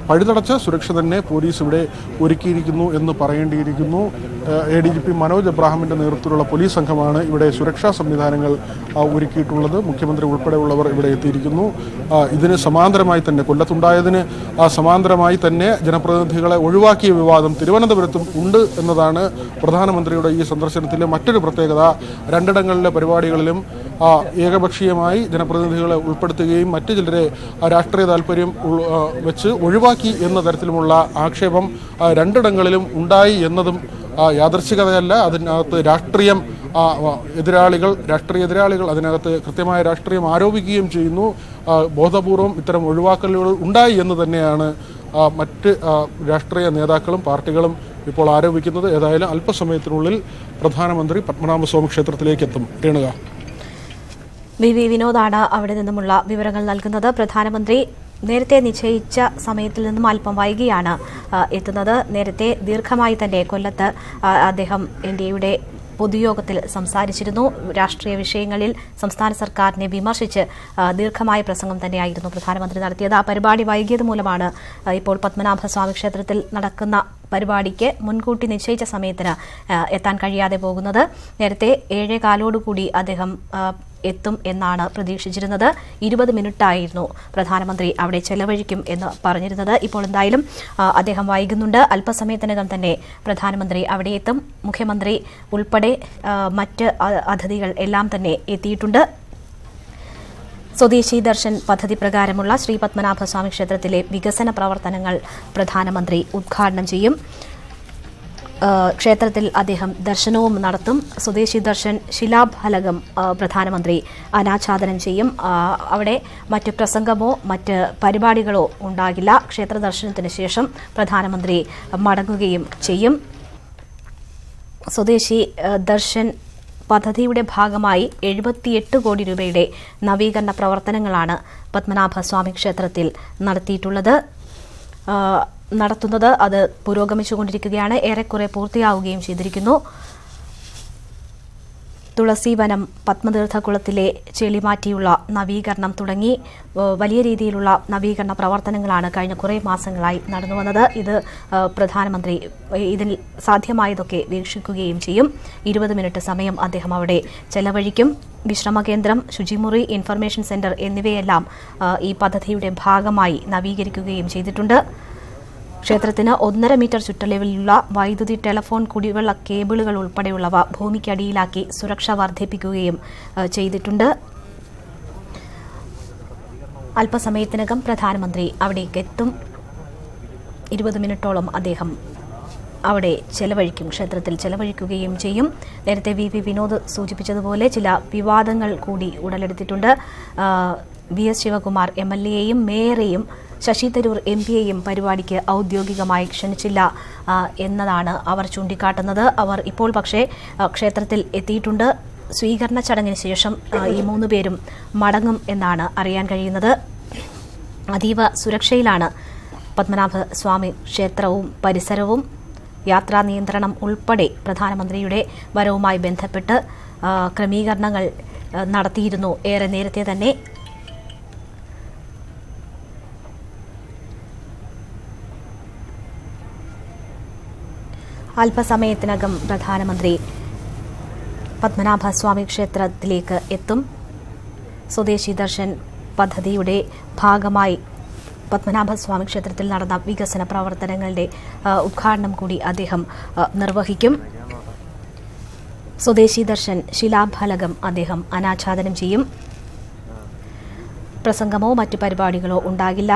പഴുതടച്ച സുരക്ഷ തന്നെ പോലീസ് ഇവിടെ ഒരുക്കിയിരിക്കുന്നു എന്ന് പറയേണ്ടിയിരിക്കുന്നു. ADGP മനോജ് എബ്രാഹിമിൻ്റെ നേതൃത്വത്തിലുള്ള പോലീസ് സംഘമാണ് ഇവിടെ സുരക്ഷാ സംവിധാനങ്ങൾ ഒരുക്കിയിട്ടുള്ളത്. മുഖ്യമന്ത്രി ഉൾപ്പെടെയുള്ളവർ ഇവിടെ എത്തിയിരിക്കുന്നു. ഇതിന് സമാന്തരമായി തന്നെ കൊല്ലത്തുണ്ടായതിന് സമാന്തരമായി തന്നെ ജനപ്രതിനിധികളെ ഒഴിവാക്കിയ വിവാദം തിരുവനന്തപുരത്തും ഉണ്ട് എന്നതാണ് പ്രധാനമന്ത്രിയുടെ ഈ സന്ദർശനത്തിലെ മറ്റൊരു പ്രത്യേകത. രണ്ടിടങ്ങളിലെ പരിപാടികളിലും ഏകപക്ഷീയമായി ജനപ്രതിനിധികളെ ഉൾപ്പെടുത്തുകയും മറ്റു ചിലരെ രാഷ്ട്രീയ താല്പര്യം വെച്ച് ഒഴിവാക്കി എന്ന തരത്തിലുമുള്ള ആക്ഷേപം രണ്ടിടങ്ങളിലും ഉണ്ടായി എന്നതും യാദർച്ഛികതയല്ല. അതിനകത്ത് രാഷ്ട്രീയ എതിരാളികൾ അതിനകത്ത് കൃത്യമായ രാഷ്ട്രീയം ആരോപിക്കുകയും ചെയ്യുന്നു. ബോധപൂർവം ഇത്തരം ഒഴിവാക്കലുകൾ ഉണ്ടായി എന്ന് തന്നെയാണ് മറ്റ് രാഷ്ട്രീയ നേതാക്കളും പാർട്ടികളും ഇപ്പോൾ ആരോപിക്കുന്നത്. ഏതായാലും അല്പസമയത്തിനുള്ളിൽ പ്രധാനമന്ത്രി പത്മനാഭസ്വാമി ക്ഷേത്രത്തിലേക്ക് എത്തും. രേണുക. VV വിനോദാണ് അവിടെ നിന്നുമുള്ള വിവരങ്ങൾ നൽകുന്നത്. പ്രധാനമന്ത്രി നേരത്തെ നിശ്ചയിച്ച സമയത്തിൽ നിന്നും അല്പം വൈകിയാണ് എത്തുന്നത്. നേരത്തെ ദീർഘമായി തന്നെ കൊല്ലത്ത് അദ്ദേഹം NDAയുടെ പൊതുയോഗത്തിൽ സംസാരിച്ചിരുന്നു. രാഷ്ട്രീയ വിഷയങ്ങളിൽ സംസ്ഥാന സർക്കാരിനെ വിമർശിച്ച് ദീർഘമായ പ്രസംഗം തന്നെയായിരുന്നു പ്രധാനമന്ത്രി നടത്തിയത്. ആ പരിപാടി വൈകിയത് മൂലമാണ് ഇപ്പോൾ പത്മനാഭസ്വാമി ക്ഷേത്രത്തിൽ നടക്കുന്ന പരിപാടിക്ക് മുൻകൂട്ടി നിശ്ചയിച്ച സമയത്തിന് എത്താൻ കഴിയാതെ പോകുന്നത്. നേരത്തെ 7:15 അദ്ദേഹം എത്തും എന്നാണ് പ്രതീക്ഷിച്ചിരുന്നത്. 20 മിനിറ്റായിരുന്നു പ്രധാനമന്ത്രി അവിടെ ചെലവഴിക്കും എന്ന് പറഞ്ഞിരുന്നത്. ഇപ്പോൾ എന്തായാലും അദ്ദേഹം വൈകുന്നുണ്ട്. അല്പസമയത്തിനകം തന്നെ പ്രധാനമന്ത്രി അവിടെ എത്തും. മുഖ്യമന്ത്രി ഉൾപ്പെടെ മറ്റ് അതിഥികൾ എല്ലാം തന്നെ എത്തിയിട്ടുണ്ട്. സ്വദേശി ദർശൻ പദ്ധതി പ്രകാരമുള്ള ശ്രീ പത്മനാഭസ്വാമി ക്ഷേത്രത്തിലെ വികസന പ്രവർത്തനങ്ങൾ പ്രധാനമന്ത്രി ഉദ്ഘാടനം ചെയ്യും. ക്ഷേത്രത്തിൽ അദ്ദേഹം ദർശനവും നടത്തും. സ്വദേശി ദർശൻ ശിലാഫലകം പ്രധാനമന്ത്രി അനാച്ഛാദനം ചെയ്യും. അവിടെ മറ്റ് പ്രസംഗമോ മറ്റ് പരിപാടികളോ ഉണ്ടാകില്ല. ക്ഷേത്ര ദർശനത്തിന് ശേഷം പ്രധാനമന്ത്രി മടങ്ങുകയും ചെയ്യും. സ്വദേശി ദർശൻ പദ്ധതിയുടെ ഭാഗമായി 78 കോടി രൂപയുടെ നവീകരണ പ്രവർത്തനങ്ങളാണ് പത്മനാഭസ്വാമി ക്ഷേത്രത്തിൽ നടത്തുന്നത്. അത് പുരോഗമിച്ചുകൊണ്ടിരിക്കുകയാണ്. ഏറെക്കുറെ പൂർത്തിയാവുകയും ചെയ്തിരിക്കുന്നു. തുളസീവനം, പത്മതീർത്ഥകുളത്തിലെ ചെളിമാറ്റിയുള്ള നവീകരണം തുടങ്ങി വലിയ രീതിയിലുള്ള നവീകരണ പ്രവർത്തനങ്ങളാണ് കഴിഞ്ഞ കുറേ മാസങ്ങളായി നടന്നുവന്നത്. ഇത് പ്രധാനമന്ത്രി ഇതിൽ സാധ്യമായതൊക്കെ വീക്ഷിക്കുകയും ചെയ്യും. 20 മിനിറ്റ് സമയം അദ്ദേഹം അവിടെ ചെലവഴിക്കും. വിശ്രമകേന്ദ്രം, ശുചിമുറി, ഇൻഫർമേഷൻ സെന്റർ എന്നിവയെല്ലാം ഈ പദ്ധതിയുടെ ഭാഗമായി നവീകരിക്കുകയും ചെയ്തിട്ടുണ്ട്. ക്ഷേത്രത്തിന് 1.5 മീറ്റർ ചുറ്റളവിലുള്ള വൈദ്യുതി, ടെലിഫോൺ, കുടിവെള്ള കേബിളുകൾ ഉൾപ്പെടെയുള്ളവ ഭൂമിക്കടിയിലാക്കി സുരക്ഷ വർദ്ധിപ്പിക്കുകയും ചെയ്തിട്ടുണ്ട്. അല്പസമയത്തിനകം പ്രധാനമന്ത്രി അവിടേക്ക് എത്തും. 20 മിനിറ്റോളം അദ്ദേഹം അവിടെ ക്ഷേത്രത്തിൽ ചെലവഴിക്കുകയും ചെയ്യും. നേരത്തെ VV വിനോദ് സൂചിപ്പിച്ചതുപോലെ ചില വിവാദങ്ങൾ കൂടി ഉടലെടുത്തിട്ടുണ്ട്. VS ശിവകുമാർ MLAയെയും മേയറെയും ശശി തരൂർ MP-യെയും പരിപാടിക്ക് ഔദ്യോഗികമായി ക്ഷണിച്ചില്ല എന്നതാണ് അവർ ചൂണ്ടിക്കാട്ടുന്നത്. അവർ ഇപ്പോൾ പക്ഷേ ക്ഷേത്രത്തിൽ എത്തിയിട്ടുണ്ട്. സ്വീകരണ ചടങ്ങിന് ശേഷം ഈ 3 പേരും മടങ്ങും എന്നാണ് അറിയാൻ കഴിയുന്നത്. അതീവ സുരക്ഷയിലാണ് പത്മനാഭസ്വാമി ക്ഷേത്രവും പരിസരവും. യാത്രാ നിയന്ത്രണം ഉൾപ്പെടെ പ്രധാനമന്ത്രിയുടെ വരവുമായി ബന്ധപ്പെട്ട് ക്രമീകരണങ്ങൾ നടത്തിയിരുന്നു ഏറെ നേരത്തെ തന്നെ. അല്പസമയത്തിനകം പ്രധാനമന്ത്രി പത്മനാഭസ്വാമി ക്ഷേത്രത്തിലേക്ക് എത്തും. സ്വദേശി ദർശൻ പദ്ധതിയുടെ ഭാഗമായി പത്മനാഭസ്വാമി ക്ഷേത്രത്തിൽ നടന്ന വികസന പ്രവർത്തനങ്ങളുടെ ഉദ്ഘാടനം കൂടി അദ്ദേഹം നിർവഹിക്കും. സ്വദേശി ദർശൻ ശിലാഫലകം അദ്ദേഹം അനാച്ഛാദനം ചെയ്യും. പ്രസംഗമോ മറ്റു പരിപാടികളോ ഉണ്ടാകില്ല.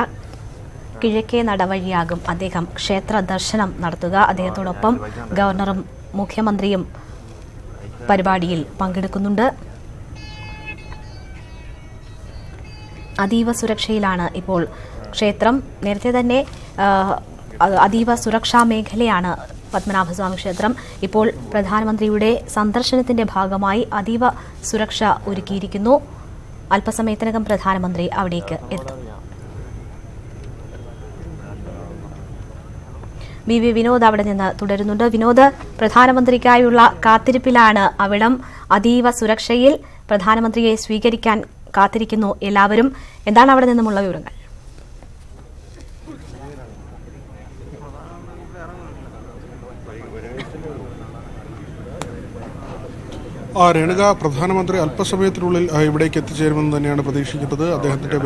കിഴക്കേ നടവഴിയാകും അദ്ദേഹം ക്ഷേത്ര ദർശനം നടത്തുക. അദ്ദേഹത്തോടൊപ്പം ഗവർണറും മുഖ്യമന്ത്രിയും പരിപാടിയിൽ പങ്കെടുക്കുന്നുണ്ട്. അതീവ സുരക്ഷയിലാണ് ഇപ്പോൾ ക്ഷേത്രം. നേരത്തെ തന്നെ അതീവ സുരക്ഷാ മേഖലയാണ് പത്മനാഭസ്വാമി ക്ഷേത്രം. ഇപ്പോൾ പ്രധാനമന്ത്രിയുടെ സന്ദർശനത്തിന്റെ ഭാഗമായി അതീവ സുരക്ഷ ഒരുക്കിയിരിക്കുന്നു. അല്പസമയത്തിനകം പ്രധാനമന്ത്രി അവിടേക്ക് എത്തും. വി വിനോദ് അവിടെ നിന്ന് തുടരുന്നുണ്ട്. വിനോദ്, പ്രധാനമന്ത്രിക്കായുള്ള കാത്തിരിപ്പിലാണ് അവിടം. അതീവ സുരക്ഷയിൽ പ്രധാനമന്ത്രിയെ സ്വീകരിക്കാൻ കാത്തിരിക്കുന്നു എല്ലാവരും. എന്താണ് അവിടെ നിന്നുമുള്ള വിവരങ്ങൾ? രേണുക, പ്രധാനമന്ത്രി അല്പസമയത്തിനുള്ളിൽ ഇവിടേക്ക് എത്തിച്ചേരുമെന്ന് തന്നെയാണ് പ്രതീക്ഷിക്കുന്നത്. അദ്ദേഹത്തിൻ്റെ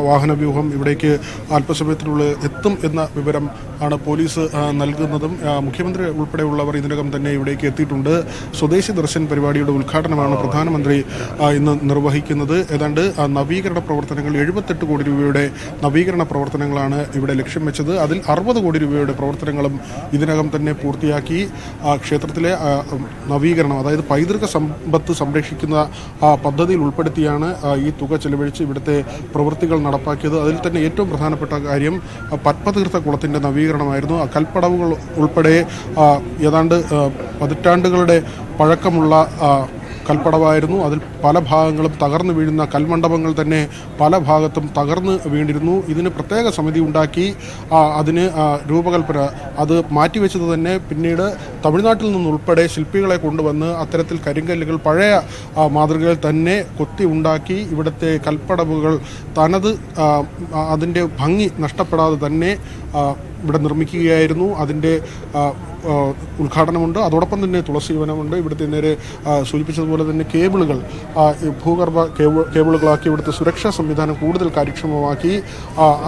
വാഹനവ്യൂഹം ഇവിടേക്ക് അല്പസമയത്തിനുള്ളിൽ എത്തും എന്ന വിവരം ആണ് പോലീസ് നൽകുന്നതും. മുഖ്യമന്ത്രി ഉൾപ്പെടെയുള്ളവർ ഇതിനകം തന്നെ ഇവിടേക്ക് എത്തിയിട്ടുണ്ട്. സ്വദേശി ദർശൻ പരിപാടിയുടെ ഉദ്ഘാടനമാണ് പ്രധാനമന്ത്രി ഇന്ന് നിർവഹിക്കുന്നത്. ഏതാണ്ട് നവീകരണ പ്രവർത്തനങ്ങൾ 78 കോടി രൂപയുടെ നവീകരണ പ്രവർത്തനങ്ങളാണ് ഇവിടെ ലക്ഷ്യം വെച്ചത്. അതിൽ 60 കോടി രൂപയുടെ പ്രവർത്തനങ്ങളും ഇതിനകം തന്നെ പൂർത്തിയാക്കി. ക്ഷേത്രത്തിലെ നവീകരണം, അതായത് പൈതൃക സമ്പത്ത് സംരക്ഷിക്കുന്ന പദ്ധതിയിൽ ഉൾപ്പെടുത്തിയാണ് ഈ തുക ചെലവഴിച്ച് ഇവിടുത്തെ പ്രവൃത്തികൾ നടപ്പാക്കിയത്. അതിൽ തന്നെ ഏറ്റവും പ്രധാനപ്പെട്ട കാര്യം പത്മതീർത്ഥ കുളത്തിൻ്റെ നവീകരണമായിരുന്നു. കൽപ്പടവുകൾ ഉൾപ്പെടെ ഏതാണ്ട് പതിറ്റാണ്ടുകളുടെ പഴക്കമുള്ള കൽപ്പടവായിരുന്നു. അതിൽ പല ഭാഗങ്ങളും തകർന്നു വീഴുന്ന കൽമണ്ഡപങ്ങൾ തന്നെ പല ഭാഗത്തും തകർന്ന് വീണിരുന്നു. ഇതിന് പ്രത്യേക സമിതി ഉണ്ടാക്കി അതിന് രൂപകൽപ്പന അത് മാറ്റിവെച്ചത് തന്നെ പിന്നീട് തമിഴ്നാട്ടിൽ നിന്നുൾപ്പെടെ ശില്പികളെ കൊണ്ടുവന്ന് അത്തരത്തിൽ കരിങ്കല്ലുകൾ പഴയ മാതൃകയിൽ തന്നെ കൊത്തി ഉണ്ടാക്കി ഇവിടുത്തെ കൽപ്പടവുകൾ തനത് അതിൻ്റെ ഭംഗി നഷ്ടപ്പെടാതെ തന്നെ ഇവിടെ നിർമ്മിക്കുകയായിരുന്നു. അതിൻ്റെ ഉദ്ഘാടനമുണ്ട്. അതോടൊപ്പം തന്നെ തുളസി വനമുണ്ട്. ഇവിടുത്തെ നേരെ സൂചിപ്പിച്ചതുപോലെ തന്നെ കേബിളുകൾ ഭൂഗർഭ കേബിളുകളാക്കി ഇവിടുത്തെ സുരക്ഷാ സംവിധാനം കൂടുതൽ കാര്യക്ഷമമാക്കി.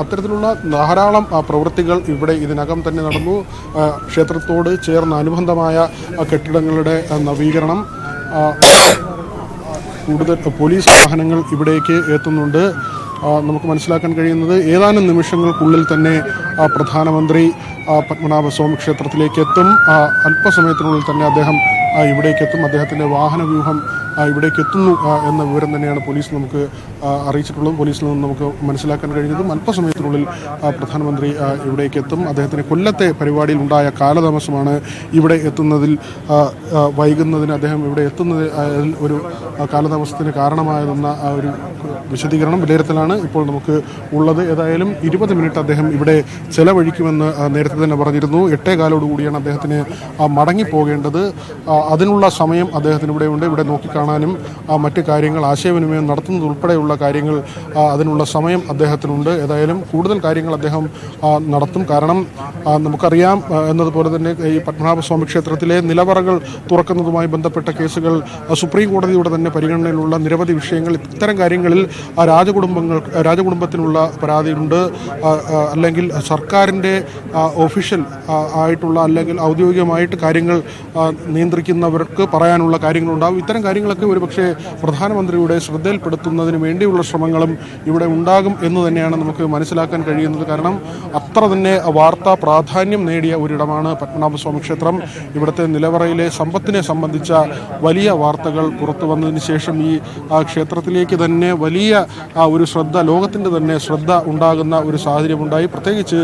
അത്തരത്തിലുള്ള ധാരാളം പ്രവൃത്തികൾ ഇവിടെ ഇതിനകം തന്നെ നടന്നു. ക്ഷേത്രത്തോട് ചേർന്ന അനുബന്ധമായ കെട്ടിടങ്ങളുടെ നവീകരണം, കൂടുതൽ പോലീസ് വാഹനങ്ങൾ ഇവിടേക്ക് എത്തുന്നുണ്ട്. നമുക്ക് മനസ്സിലാക്കാൻ കഴിയുന്നത് ഏതാനും നിമിഷങ്ങൾക്കുള്ളിൽ തന്നെ പ്രധാനമന്ത്രി പത്മനാഭസ്വാമി ക്ഷേത്രത്തിലേക്ക് എത്തും. അല്പസമയത്തിനുള്ളിൽ തന്നെ അദ്ദേഹം ഇവിടേക്ക് എത്തും. അദ്ദേഹത്തിൻ്റെ വാഹനവ്യൂഹം ഇവിടേക്ക് എത്തുന്നു എന്ന വിവരം തന്നെയാണ് പോലീസ് നമുക്ക് അറിയിച്ചിട്ടുള്ളതും പോലീസിൽ നിന്ന് നമുക്ക് മനസ്സിലാക്കാൻ കഴിഞ്ഞതും. അല്പസമയത്തിനുള്ളിൽ പ്രധാനമന്ത്രി ഇവിടേക്ക് എത്തും. അദ്ദേഹത്തിന് കൊല്ലത്തെ പരിപാടിയിൽ ഉണ്ടായ കാലതാമസമാണ് ഇവിടെ എത്തുന്നതിൽ വൈകുന്നതിന് അദ്ദേഹം ഇവിടെ എത്തുന്നത് ഒരു കാലതാമസത്തിന് കാരണമായതെന്ന ഒരു വിശദീകരണം വിലയിരുത്തലാണ് ഇപ്പോൾ നമുക്ക് ഉള്ളത്. ഏതായാലും 20 മിനിറ്റ് അദ്ദേഹം ഇവിടെ ചെലവഴിക്കുമെന്ന് നേരത്തെ തന്നെ പറഞ്ഞിരുന്നു. 8:15 അദ്ദേഹത്തിന് മടങ്ങിപ്പോകേണ്ടത്. അതിനുള്ള സമയം അദ്ദേഹത്തിന് ഇവിടെയുണ്ട്. ഇവിടെ നോക്കിക്കാണാനും മറ്റ് കാര്യങ്ങൾ ആശയവിനിമയം നടത്തുന്നത് ഉൾപ്പെടെയുള്ള കാര്യങ്ങൾ അതിനുള്ള സമയം അദ്ദേഹത്തിനുണ്ട്. ഏതായാലും കൂടുതൽ കാര്യങ്ങൾ അദ്ദേഹം നടത്തും. കാരണം നമുക്കറിയാം എന്നതുപോലെ തന്നെ ഈ പത്മനാഭസ്വാമി ക്ഷേത്രത്തിലെ നിലവറകൾ തുറക്കുന്നതുമായി ബന്ധപ്പെട്ട കേസുകൾ സുപ്രീം കോടതിയുടെ തന്നെ പരിഗണനയിലുള്ള നിരവധി വിഷയങ്ങൾ, ഇത്തരം കാര്യങ്ങളിൽ രാജകുടുംബത്തിനുള്ള പരാതിയുണ്ട്. അല്ലെങ്കിൽ സർക്കാരിൻ്റെ ഒഫീഷ്യൽ ആയിട്ടുള്ള അല്ലെങ്കിൽ ഔദ്യോഗികമായിട്ട് കാര്യങ്ങൾ നിയന്ത്രിക്കുന്നവർക്ക് പറയാനുള്ള കാര്യങ്ങളുണ്ടാകും. ഇത്തരം കാര്യങ്ങളൊക്കെ ഒരുപക്ഷെ പ്രധാനമന്ത്രിയുടെ ശ്രദ്ധയിൽപ്പെടുത്തുന്നതിന് വേണ്ടിയുള്ള ശ്രമങ്ങളും ഇവിടെ ഉണ്ടാകും എന്ന് തന്നെയാണ് നമുക്ക് മനസ്സിലാക്കാൻ കഴിയുന്നത്. കാരണം അത്ര തന്നെ വാർത്താ പ്രാധാന്യം നേടിയ ഒരിടമാണ് പത്മനാഭസ്വാമി ക്ഷേത്രം. ഇവിടുത്തെ നിലവറയിലെ സമ്പത്തിനെ സംബന്ധിച്ച വലിയ വാർത്തകൾ പുറത്തു വന്നതിന് ശേഷം ഈ ക്ഷേത്രത്തിലേക്ക് തന്നെ വലിയ ഒരു ശ്രദ്ധ, ലോകത്തിൻ്റെ തന്നെ ശ്രദ്ധ ഉണ്ടാകുന്ന ഒരു സാഹചര്യമുണ്ടായി. പ്രത്യേകിച്ച്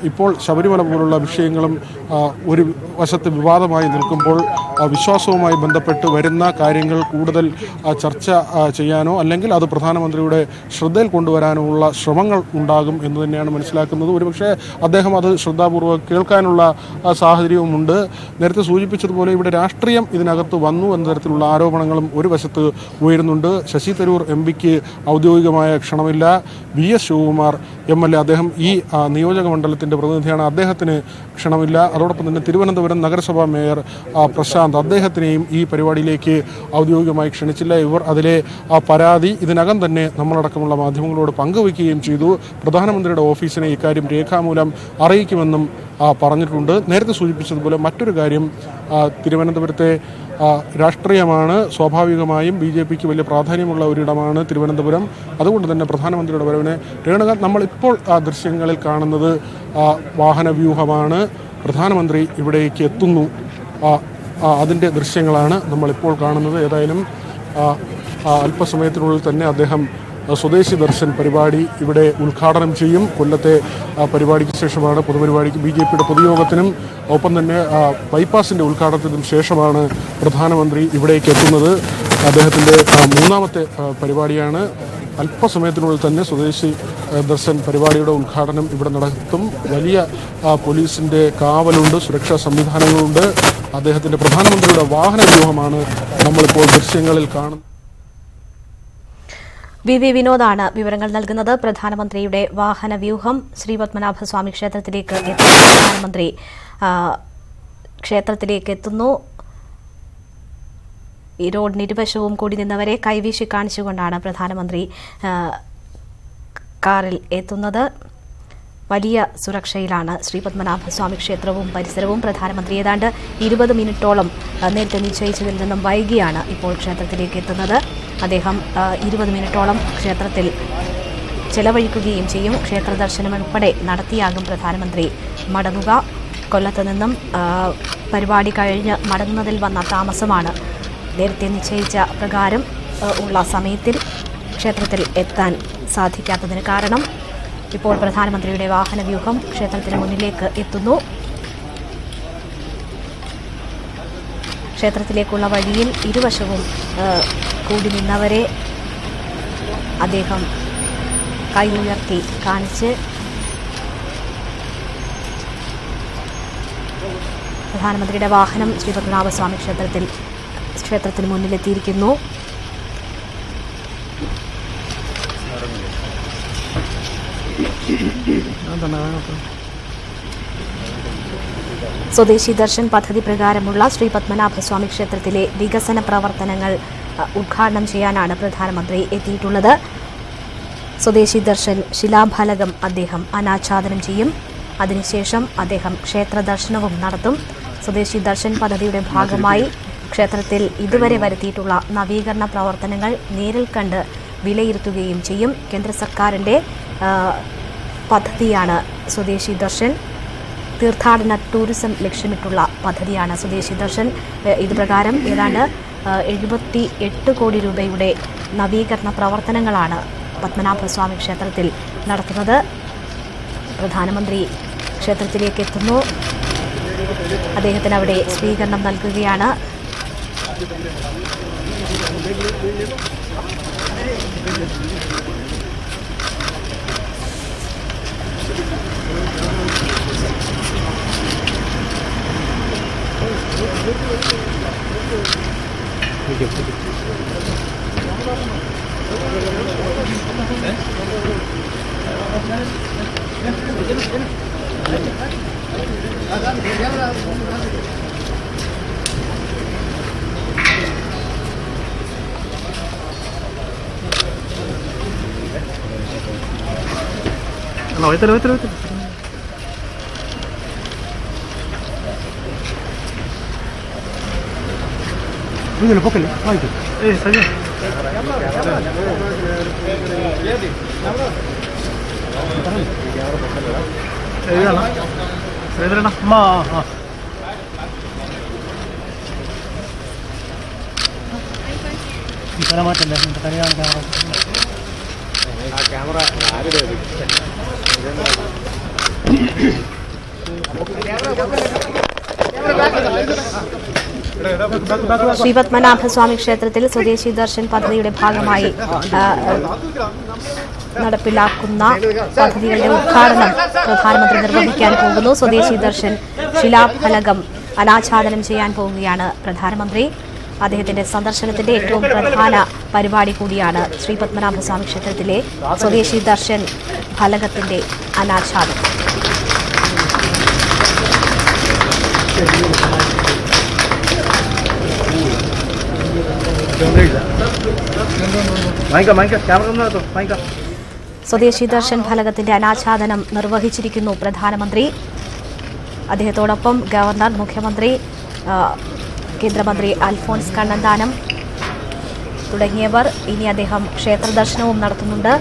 ഇപ്പോൾ ശബരിമല പോലുള്ള വിഷയങ്ങളും ഒരു വശത്ത് വിവാദമായി നിൽക്കുമ്പോൾ വിശ്വാസവുമായി ബന്ധപ്പെട്ട് വരുന്ന കാര്യങ്ങൾ കൂടുതൽ ചർച്ച ചെയ്യാനോ അല്ലെങ്കിൽ അത് പ്രധാനമന്ത്രിയുടെ ശ്രദ്ധയിൽ കൊണ്ടുവരാനോ ഉള്ള ശ്രമങ്ങൾ ഉണ്ടാകും എന്ന് തന്നെയാണ് മനസ്സിലാക്കുന്നത്. ഒരുപക്ഷെ അദ്ദേഹം അത് ശ്രദ്ധാപൂർവ്വം കേൾക്കാനുള്ള സാഹചര്യവുമുണ്ട്. നേരത്തെ സൂചിപ്പിച്ചതുപോലെ ഇവിടെ രാഷ്ട്രീയം ഇതിനകത്ത് വന്നു എന്ന തരത്തിലുള്ള ആരോപണങ്ങളും ഒരു വശത്ത് ഉയരുന്നുണ്ട്. ശശി തരൂർ MP-ക്ക് ഔദ്യോഗികമായ ക്ഷണമില്ല. VS ശിവകുമാർ MLA അദ്ദേഹം ഈ നിയോജക മണ്ഡലത്തിൻ്റെ പ്രതിനിധിയാണ്, അദ്ദേഹത്തിന് ക്ഷണമില്ല. അതോടൊപ്പം തന്നെ തിരുവനന്തപുരം നഗരസഭാ മേയർ പ്രശാന്ത്, അദ്ദേഹത്തിനെയും ഈ പരിപാടിയിലേക്ക് ഔദ്യോഗികമായി ക്ഷണിച്ചില്ല. ഇവർ അതിലെ പരാതി ഇതിനകം തന്നെ നമ്മളടക്കമുള്ള മാധ്യമങ്ങളോട് പങ്കുവയ്ക്കുകയും ചെയ്തു. പ്രധാനമന്ത്രിയുടെ ഓഫീസിനെ ഇക്കാര്യം രേഖാമൂലം അറിയിക്കുമെന്നും പറഞ്ഞിട്ടുണ്ട്. നേരത്തെ സൂചിപ്പിച്ചതുപോലെ മറ്റൊരു കാര്യം, തിരുവനന്തപുരത്തെ രാഷ്ട്രീയമാണ്. സ്വാഭാവികമായും BJPക്ക് വലിയ പ്രാധാന്യമുള്ള ഒരിടമാണ് തിരുവനന്തപുരം. അതുകൊണ്ട് തന്നെ പ്രധാനമന്ത്രിയുടെ വരവിനെ രേണുക നമ്മളിപ്പോൾ ദൃശ്യങ്ങളിൽ കാണുന്നത് വാഹനവ്യൂഹമാണ്. പ്രധാനമന്ത്രി ഇവിടേക്ക് എത്തുന്നു, അതിൻ്റെ ദൃശ്യങ്ങളാണ് നമ്മളിപ്പോൾ കാണുന്നത്. ഏതായാലും അല്പസമയത്തിനുള്ളിൽ തന്നെ അദ്ദേഹം സ്വദേശി ദർശൻ പരിപാടി ഇവിടെ ഉദ്ഘാടനം ചെയ്യും. കൊല്ലത്തെ പരിപാടിക്ക് ശേഷമാണ് പൊതുപരിപാടിക്ക് BJPയുടെ പൊതുയോഗത്തിനും ഒപ്പം തന്നെ ബൈപ്പാസിൻ്റെ ഉദ്ഘാടനത്തിനും ശേഷമാണ് പ്രധാനമന്ത്രി ഇവിടേക്ക് എത്തുന്നത്. അദ്ദേഹത്തിൻ്റെ മൂന്നാമത്തെ പരിപാടിയാണ്. അല്പസമയത്തിനുള്ളിൽ തന്നെ സ്വദേശി ദർശൻ പരിപാടിയുടെ ഉദ്ഘാടനം ഇവിടെ നടത്തും. വലിയ പോലീസിൻ്റെ കാവലുണ്ട്, സുരക്ഷാ സംവിധാനങ്ങളുണ്ട്. അദ്ദേഹത്തിൻ്റെ പ്രധാനമന്ത്രിയുടെ വാഹന വ്യൂഹമാണ് നമ്മളിപ്പോൾ ദൃശ്യങ്ങളിൽ കാണുന്നത്. വി വിനോദാണ് വിവരങ്ങൾ നൽകുന്നത്. പ്രധാനമന്ത്രിയുടെ വാഹന വ്യൂഹം ശ്രീപത്മനാഭസ്വാമി ക്ഷേത്രത്തിലേക്ക് എത്തുന്നു. പ്രധാനമന്ത്രി ക്ഷേത്രത്തിലേക്ക് എത്തുന്നു. ഈ റോഡിന് ഇരുവശവും കൂടി നിന്നവരെ കൈവീശി കാണിച്ചുകൊണ്ടാണ് പ്രധാനമന്ത്രി കാറിൽ എത്തുന്നത്. വലിയ സുരക്ഷയിലാണ് ശ്രീപത്മനാഭസ്വാമി ക്ഷേത്രവും പരിസരവും. പ്രധാനമന്ത്രി ഏതാണ്ട് 20 മിനിറ്റോളം നേരത്തെ നിശ്ചയിച്ചതിൽ നിന്നും വൈകിയാണ് ഇപ്പോൾ ക്ഷേത്രത്തിലേക്ക് എത്തുന്നത്. അദ്ദേഹം 20 മിനിറ്റോളം ക്ഷേത്രത്തിൽ ചെലവഴിക്കുകയും ചെയ്യും. ക്ഷേത്ര ദർശനം ഉൾപ്പെടെ നടത്തിയാകും പ്രധാനമന്ത്രി മടങ്ങുക. കൊല്ലത്ത് നിന്നും പരിപാടി കഴിഞ്ഞ് മടങ്ങുന്നതിൽ വന്ന താമസമാണ് നേരത്തെ നിശ്ചയിച്ച പ്രകാരം ഉള്ള സമയത്തിൽ ക്ഷേത്രത്തിൽ എത്താൻ സാധിക്കാത്തതിന് കാരണം. ഇപ്പോൾ പ്രധാനമന്ത്രിയുടെ വാഹന വ്യൂഹം ക്ഷേത്രത്തിന് മുന്നിലേക്ക് എത്തുന്നു. ക്ഷേത്രത്തിലേക്കുള്ള വഴിയിൽ ഇരുവശവും കൂടി നിന്നവരെ അദ്ദേഹം കൈ ഉയർത്തി കാണിച്ച് പ്രധാനമന്ത്രിയുടെ വാഹനം ശ്രീപത്മനാഭസ്വാമി ക്ഷേത്രത്തിന് മുന്നിലെത്തിയിരിക്കുന്നു. സ്വദേശി ദർശൻ പദ്ധതി പ്രകാരമുള്ള ശ്രീപത്മനാഭസ്വാമി ക്ഷേത്രത്തിലെ വികസന പ്രവർത്തനങ്ങൾ ഉദ്ഘാടനം ചെയ്യാനാണ് പ്രധാനമന്ത്രി എത്തിയിട്ടുള്ളത്. സ്വദേശി ദർശൻ ശിലാഫലകം അദ്ദേഹം അനാച്ഛാദനം ചെയ്യും. അതിനുശേഷം അദ്ദേഹം ക്ഷേത്ര ദർശനവും നടത്തും. സ്വദേശി ദർശൻ പദ്ധതിയുടെ ഭാഗമായി ക്ഷേത്രത്തിൽ ഇതുവരെ വരുത്തിയിട്ടുള്ള നവീകരണ പ്രവർത്തനങ്ങൾ നേരിൽ കണ്ട് വിലയിരുത്തുകയും ചെയ്യും. കേന്ദ്ര സർക്കാരിൻ്റെ പദ്ധതിയാണ് സ്വദേശി ദർശൻ. തീർത്ഥാടന ടൂറിസം ലക്ഷ്യമിട്ടുള്ള പദ്ധതിയാണ് സ്വദേശി ദർശൻ. ഇതുപ്രകാരം ഏതാണ്ട് 78 കോടി രൂപയുടെ നവീകരണ പ്രവർത്തനങ്ങളാണ് പത്മനാഭസ്വാമി ക്ഷേത്രത്തിൽ നടത്തുന്നത്. പ്രധാനമന്ത്രി ക്ഷേത്രത്തിലേക്ക് എത്തുന്നു. അദ്ദേഹത്തിന് അവിടെ സ്വീകരണം നൽകുകയാണ്. ശ്രീപത്മനാഭസ്വാമി ക്ഷേത്രത്തിൽ സ്വദേശി ദർശൻ പദ്ധതിയുടെ ഭാഗമായി നടപ്പിലാക്കുന്ന പദ്ധതികളുടെ ഉദ്ഘാടനം പ്രധാനമന്ത്രി നിർവഹിക്കാൻ പോകുന്നു. സ്വദേശി ദർശൻ ശിലാഫലകം അനാച്ഛാദനം ചെയ്യാൻ പോവുകയാണ് പ്രധാനമന്ത്രി. അദ്ദേഹത്തിന്റെ സന്ദർശനത്തിന്റെ ഏറ്റവും പ്രധാന പരിപാടി കൂടിയാണ് ശ്രീപത്മനാഭസ്വാമി ക്ഷേത്രത്തിലെ സ്വദേശി ദർശൻ ഫലകത്തിന്റെ അനാച്ഛാദനം. സ്വദേശി ദർശൻ ഫലകത്തിന്റെ അനാച്ഛാദനം നിർവഹിച്ചിരിക്കുന്നു പ്രധാനമന്ത്രി. അദ്ദേഹത്തോടൊപ്പം ഗവർണർ, മുഖ്യമന്ത്രി, കേന്ദ്രമന്ത്രി അൽഫോൺസ് കണ്ണന്താനം തുടങ്ങിയവർ. ഇനി അദ്ദേഹം ക്ഷേത്ര ദർശനവും നടത്തുന്നുണ്ട്.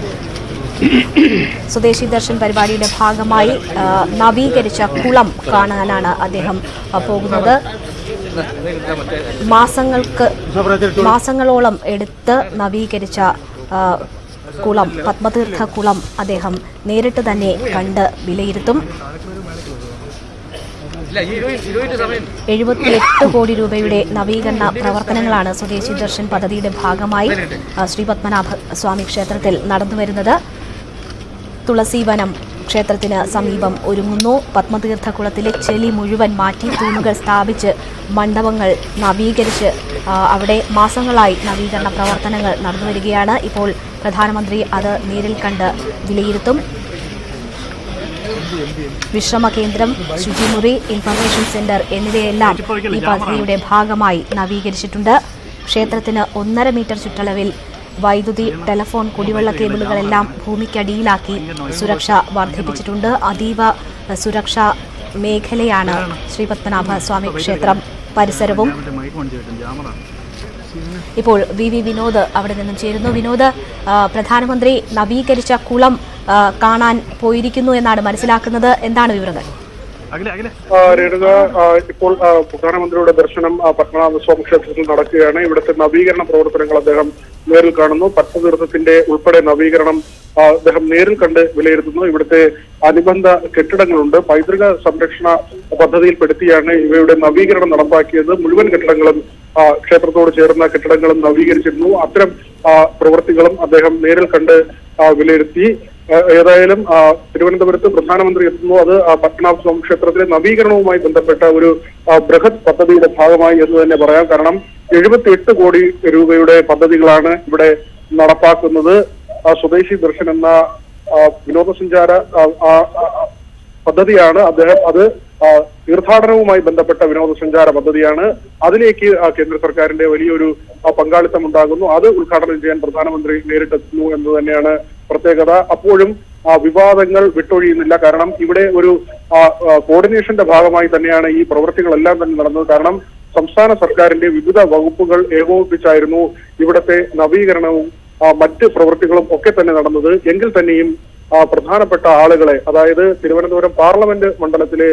സ്വദേശി ദർശൻ പരിപാടിയുടെ ഭാഗമായി നവീകരിച്ച കുളം കാണാനാണ് അദ്ദേഹം പോകുന്നത്. മാസങ്ങളോളം എടുത്ത് നവീകരിച്ച കുളം, പത്മതീർത്ഥ കുളം അദ്ദേഹം നേരിട്ട് തന്നെ കണ്ട് വിലയിരുത്തും. 78 കോടി രൂപയുടെ നവീകരണ പ്രവർത്തനങ്ങളാണ് സ്വദേശി ദർശൻ പദ്ധതിയുടെ ഭാഗമായി ശ്രീ പത്മനാഭ സ്വാമി ക്ഷേത്രത്തിൽ നടന്നുവരുന്നത്. തുളസീവനം ക്ഷേത്രത്തിന് സമീപം ഒരുങ്ങുന്നു. പത്മതീർത്ഥക്കുളത്തിലെ ചെളി മുഴുവൻ മാറ്റി തൂണുകൾ സ്ഥാപിച്ച് മണ്ഡപങ്ങൾ നവീകരിച്ച് അവിടെ മാസങ്ങളായി നവീകരണ പ്രവർത്തനങ്ങൾ നടന്നുവരികയാണ്. ഇപ്പോൾ പ്രധാനമന്ത്രി അത് നേരിൽ കണ്ട് വിലയിരുത്തും. വിശ്രമ കേന്ദ്രം, ശുചിമുറി, ഇൻഫർമേഷൻ സെന്റർ എന്നിവയെല്ലാം ഈ പദ്ധതിയുടെ ഭാഗമായി നവീകരിച്ചിട്ടുണ്ട്. ക്ഷേത്രത്തിന് 1.5 മീറ്റർ ചുറ്റളവിൽ വൈദ്യുതി, ടെലിഫോൺ, കുടിവെള്ള കേബിളുകളെല്ലാം ഭൂമിക്കടിയിലാക്കി സുരക്ഷ വർദ്ധിപ്പിച്ചിട്ടുണ്ട്. അതീവ സുരക്ഷാ മേഖലയാണ് ശ്രീ പത്മനാഭ സ്വാമി ക്ഷേത്രം പരിസരവും. ഇപ്പോൾ വി വിനോദ് അവിടെ നിന്നും ചേരുന്നു. വിനോദ്, പ്രധാനമന്ത്രി നവീകരിച്ച കുളം കാണാൻ പോയിരിക്കുന്നു എന്നാണ് മനസ്സിലാക്കുന്നത്. എന്താണ് വിവരങ്ങൾ? രേണുക, ഇപ്പോൾ പ്രധാനമന്ത്രിയുടെ ദർശനം പത്മനാഭ സ്വാമി ക്ഷേത്രത്തിൽ നടക്കുകയാണ്. ഇവിടുത്തെ നവീകരണ പ്രവർത്തനങ്ങൾ അദ്ദേഹം നേരിൽ കാണുന്നു. പത്മതീർത്ഥത്തിന്റെ ഉൾപ്പെടെ നവീകരണം അദ്ദേഹം നേരിൽ കണ്ട് വിലയിരുത്തുന്നു. ഇവിടുത്തെ അനുബന്ധ കെട്ടിടങ്ങളുണ്ട്. പൈതൃക സംരക്ഷണ പദ്ധതിയിൽപ്പെടുത്തിയാണ് ഇവയുടെ നവീകരണം നടപ്പാക്കിയത്. മുഴുവൻ കെട്ടിടങ്ങളും ക്ഷേത്രത്തോട് ചേർന്ന കെട്ടിടങ്ങളും നവീകരിച്ചിരുന്നു. അത്തരം പ്രവൃത്തികളും അദ്ദേഹം നേരിൽ കണ്ട് വിലയിരുത്തി. ഏതായാലും തിരുവനന്തപുരത്ത് പ്രധാനമന്ത്രി എത്തുന്നു. അത് പത്മനാഭ സ്വാമി ക്ഷേത്രത്തിലെ നവീകരണവുമായി ബന്ധപ്പെട്ട ഒരു ബൃഹത് പദ്ധതിയുടെ ഭാഗമായി എന്ന് തന്നെ പറയാം. കാരണം 78 കോടി രൂപയുടെ പദ്ധതികളാണ് ഇവിടെ നടപ്പാക്കുന്നത്. സ്വദേശി ദർശൻ എന്ന വിനോദസഞ്ചാര പദ്ധതിയാണ് അദ്ദേഹം. അത് തീർത്ഥാടനവുമായി ബന്ധപ്പെട്ട വിനോദസഞ്ചാര പദ്ധതിയാണ്. അതിലേക്ക് കേന്ദ്ര സർക്കാരിന്റെ വലിയൊരു പങ്കാളിത്തം ഉണ്ടാകുന്നു. അത് ഉദ്ഘാടനം ചെയ്യാൻ പ്രധാനമന്ത്രി നേരിട്ടെത്തുന്നു എന്ന് തന്നെയാണ് പ്രത്യേകത. അപ്പോഴും വിവാദങ്ങൾ വിട്ടൊഴിയുന്നില്ല. കാരണം ഇവിടെ ഒരു കോർഡിനേഷന്റെ ഭാഗമായി തന്നെയാണ് ഈ പ്രവൃത്തികളെല്ലാം തന്നെ നടന്നത്. കാരണം സംസ്ഥാന സർക്കാരിന്റെ വിവിധ വകുപ്പുകൾ ഏകോപിപ്പിച്ചായിരുന്നു ഇവിടത്തെ നവീകരണവും മറ്റ് പ്രവൃത്തികളും ഒക്കെ തന്നെ നടന്നത്. എങ്കിൽ തന്നെയും പ്രധാനപ്പെട്ട ആളുകളെ, അതായത് തിരുവനന്തപുരം പാർലമെന്റ് മണ്ഡലത്തിലെ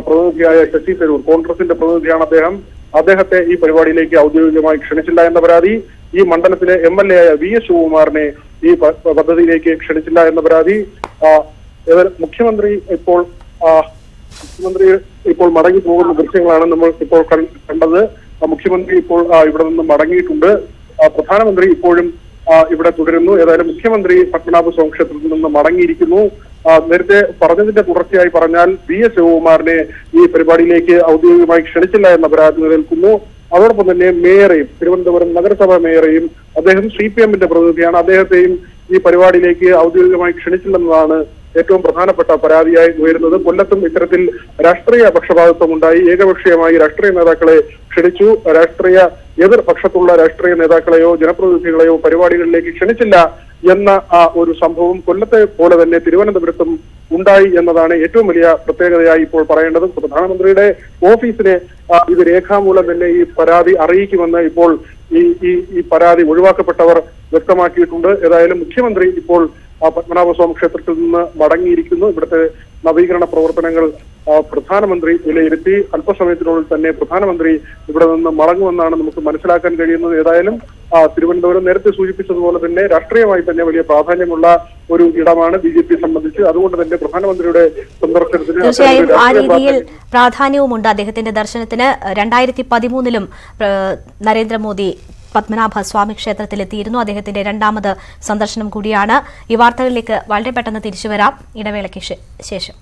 പ്രതിനിധിയായ ശശി തരൂർ, കോൺഗ്രസിന്റെ പ്രതിനിധിയാണ് അദ്ദേഹം, അദ്ദേഹത്തെ ഈ പരിപാടിയിലേക്ക് ഔദ്യോഗികമായി ക്ഷണിച്ചില്ല എന്ന പരാതി. ഈ മണ്ഡലത്തിലെ MLA ആയ VS ശിവകുമാറിനെ ഈ പദ്ധതിയിലേക്ക് ക്ഷണിച്ചില്ല എന്ന പരാതി. മുഖ്യമന്ത്രി ഇപ്പോൾ മടങ്ങി പോകുന്ന ദൃശ്യങ്ങളാണ് നമ്മൾ ഇപ്പോൾ കണ്ടത്. മുഖ്യമന്ത്രി ഇപ്പോൾ ഇവിടെ നിന്ന് മടങ്ങിയിട്ടുണ്ട്. പ്രധാനമന്ത്രി ഇപ്പോഴും ഇവിടെ തുടരുന്നു. ഏതായാലും മുഖ്യമന്ത്രി പത്മനാഭ സ്വാമി ക്ഷേത്രത്തിൽ നിന്ന് മടങ്ങിയിരിക്കുന്നു. നേരത്തെ പറഞ്ഞതിന്റെ തുടർച്ചയായി പറഞ്ഞാൽ VS ശിവകുമാറിനെ ഈ പരിപാടിയിലേക്ക് ഔദ്യോഗികമായി ക്ഷണിച്ചില്ല എന്ന പരാതി നിലനിൽക്കുന്നു. അതോടൊപ്പം തന്നെ മേയറെയും, തിരുവനന്തപുരം നഗരസഭ മേയറെയും, അദ്ദേഹം CPMന്റെ പ്രതിനിധിയാണ്, അദ്ദേഹത്തെയും ഈ പരിപാടിയിലേക്ക് ഔദ്യോഗികമായി ക്ഷണിച്ചില്ലെന്നതാണ് ഏറ്റവും പ്രധാനപ്പെട്ട പരാതിയായി ഉയരുന്നത്. കൊല്ലത്തും ഇത്തരത്തിൽ രാഷ്ട്രീയ പക്ഷപാതിത്വം ഉണ്ടായി. ഏകപക്ഷീയമായി രാഷ്ട്രീയ നേതാക്കളെ ക്ഷണിച്ചു. എതിർപക്ഷത്തുള്ള രാഷ്ട്രീയ നേതാക്കളെയോ ജനപ്രതിനിധികളെയോ പരിപാടികളിലേക്ക് ക്ഷണിച്ചില്ല എന്ന ഒരു സംഭവം കൊല്ലത്തെ പോലെ തന്നെ തിരുവനന്തപുരത്തും ഉണ്ടായി എന്നതാണ് ഏറ്റവും വലിയ പ്രത്യേകതയായി ഇപ്പോൾ പറയേണ്ടത്. പ്രധാനമന്ത്രിയുടെ ഓഫീസിനെ ഇത് രേഖാമൂലം തന്നെ ഈ പരാതി അറിയിക്കുമെന്ന് ഇപ്പോൾ ഈ പരാതി ഒഴിവാക്കപ്പെട്ടവർ വ്യക്തമാക്കിയിട്ടുണ്ട്. ഏതായാലും മുഖ്യമന്ത്രി ഇപ്പോൾ പത്മനാഭസ്വാമി ക്ഷേത്രത്തിൽ നിന്ന് മടങ്ങിയിരിക്കുന്നു. ഇവിടുത്തെ നവീകരണ പ്രവർത്തനങ്ങൾ പ്രധാനമന്ത്രി വിലയിരുത്തി. അല്പസമയത്തിനുള്ളിൽ തന്നെ പ്രധാനമന്ത്രി ഇവിടെ നിന്ന് മടങ്ങുമെന്നാണ് നമുക്ക് മനസ്സിലാക്കാൻ കഴിയുന്നത്. ഏതായാലും തിരുവനന്തപുരം നേരത്തെ സൂചിപ്പിച്ചതുപോലെ തന്നെ രാഷ്ട്രീയമായി തന്നെ വലിയ പ്രാധാന്യമുള്ള ഒരു ഇടമാണ് BJP സംബന്ധിച്ച്. അതുകൊണ്ട് തന്നെ പ്രധാനമന്ത്രിയുടെ സന്ദർശനത്തിന് തീർച്ചയായും ആ രീതിയിൽ പ്രാധാന്യവുമുണ്ട് അദ്ദേഹത്തിന്റെ ദർശനത്തിന്. 2013 നരേന്ദ്രമോദി പത്മനാഭ സ്വാമി ക്ഷേത്രത്തിലെത്തിയിരുന്നു. അദ്ദേഹത്തിന്റെ 2ാമത് സന്ദർശനം കൂടിയാണ്. ഈ വാർത്തകളിലേക്ക് വളരെ പെട്ടെന്ന് തിരിച്ചുവരാം ഇടവേളയ്ക്ക് ശേഷം.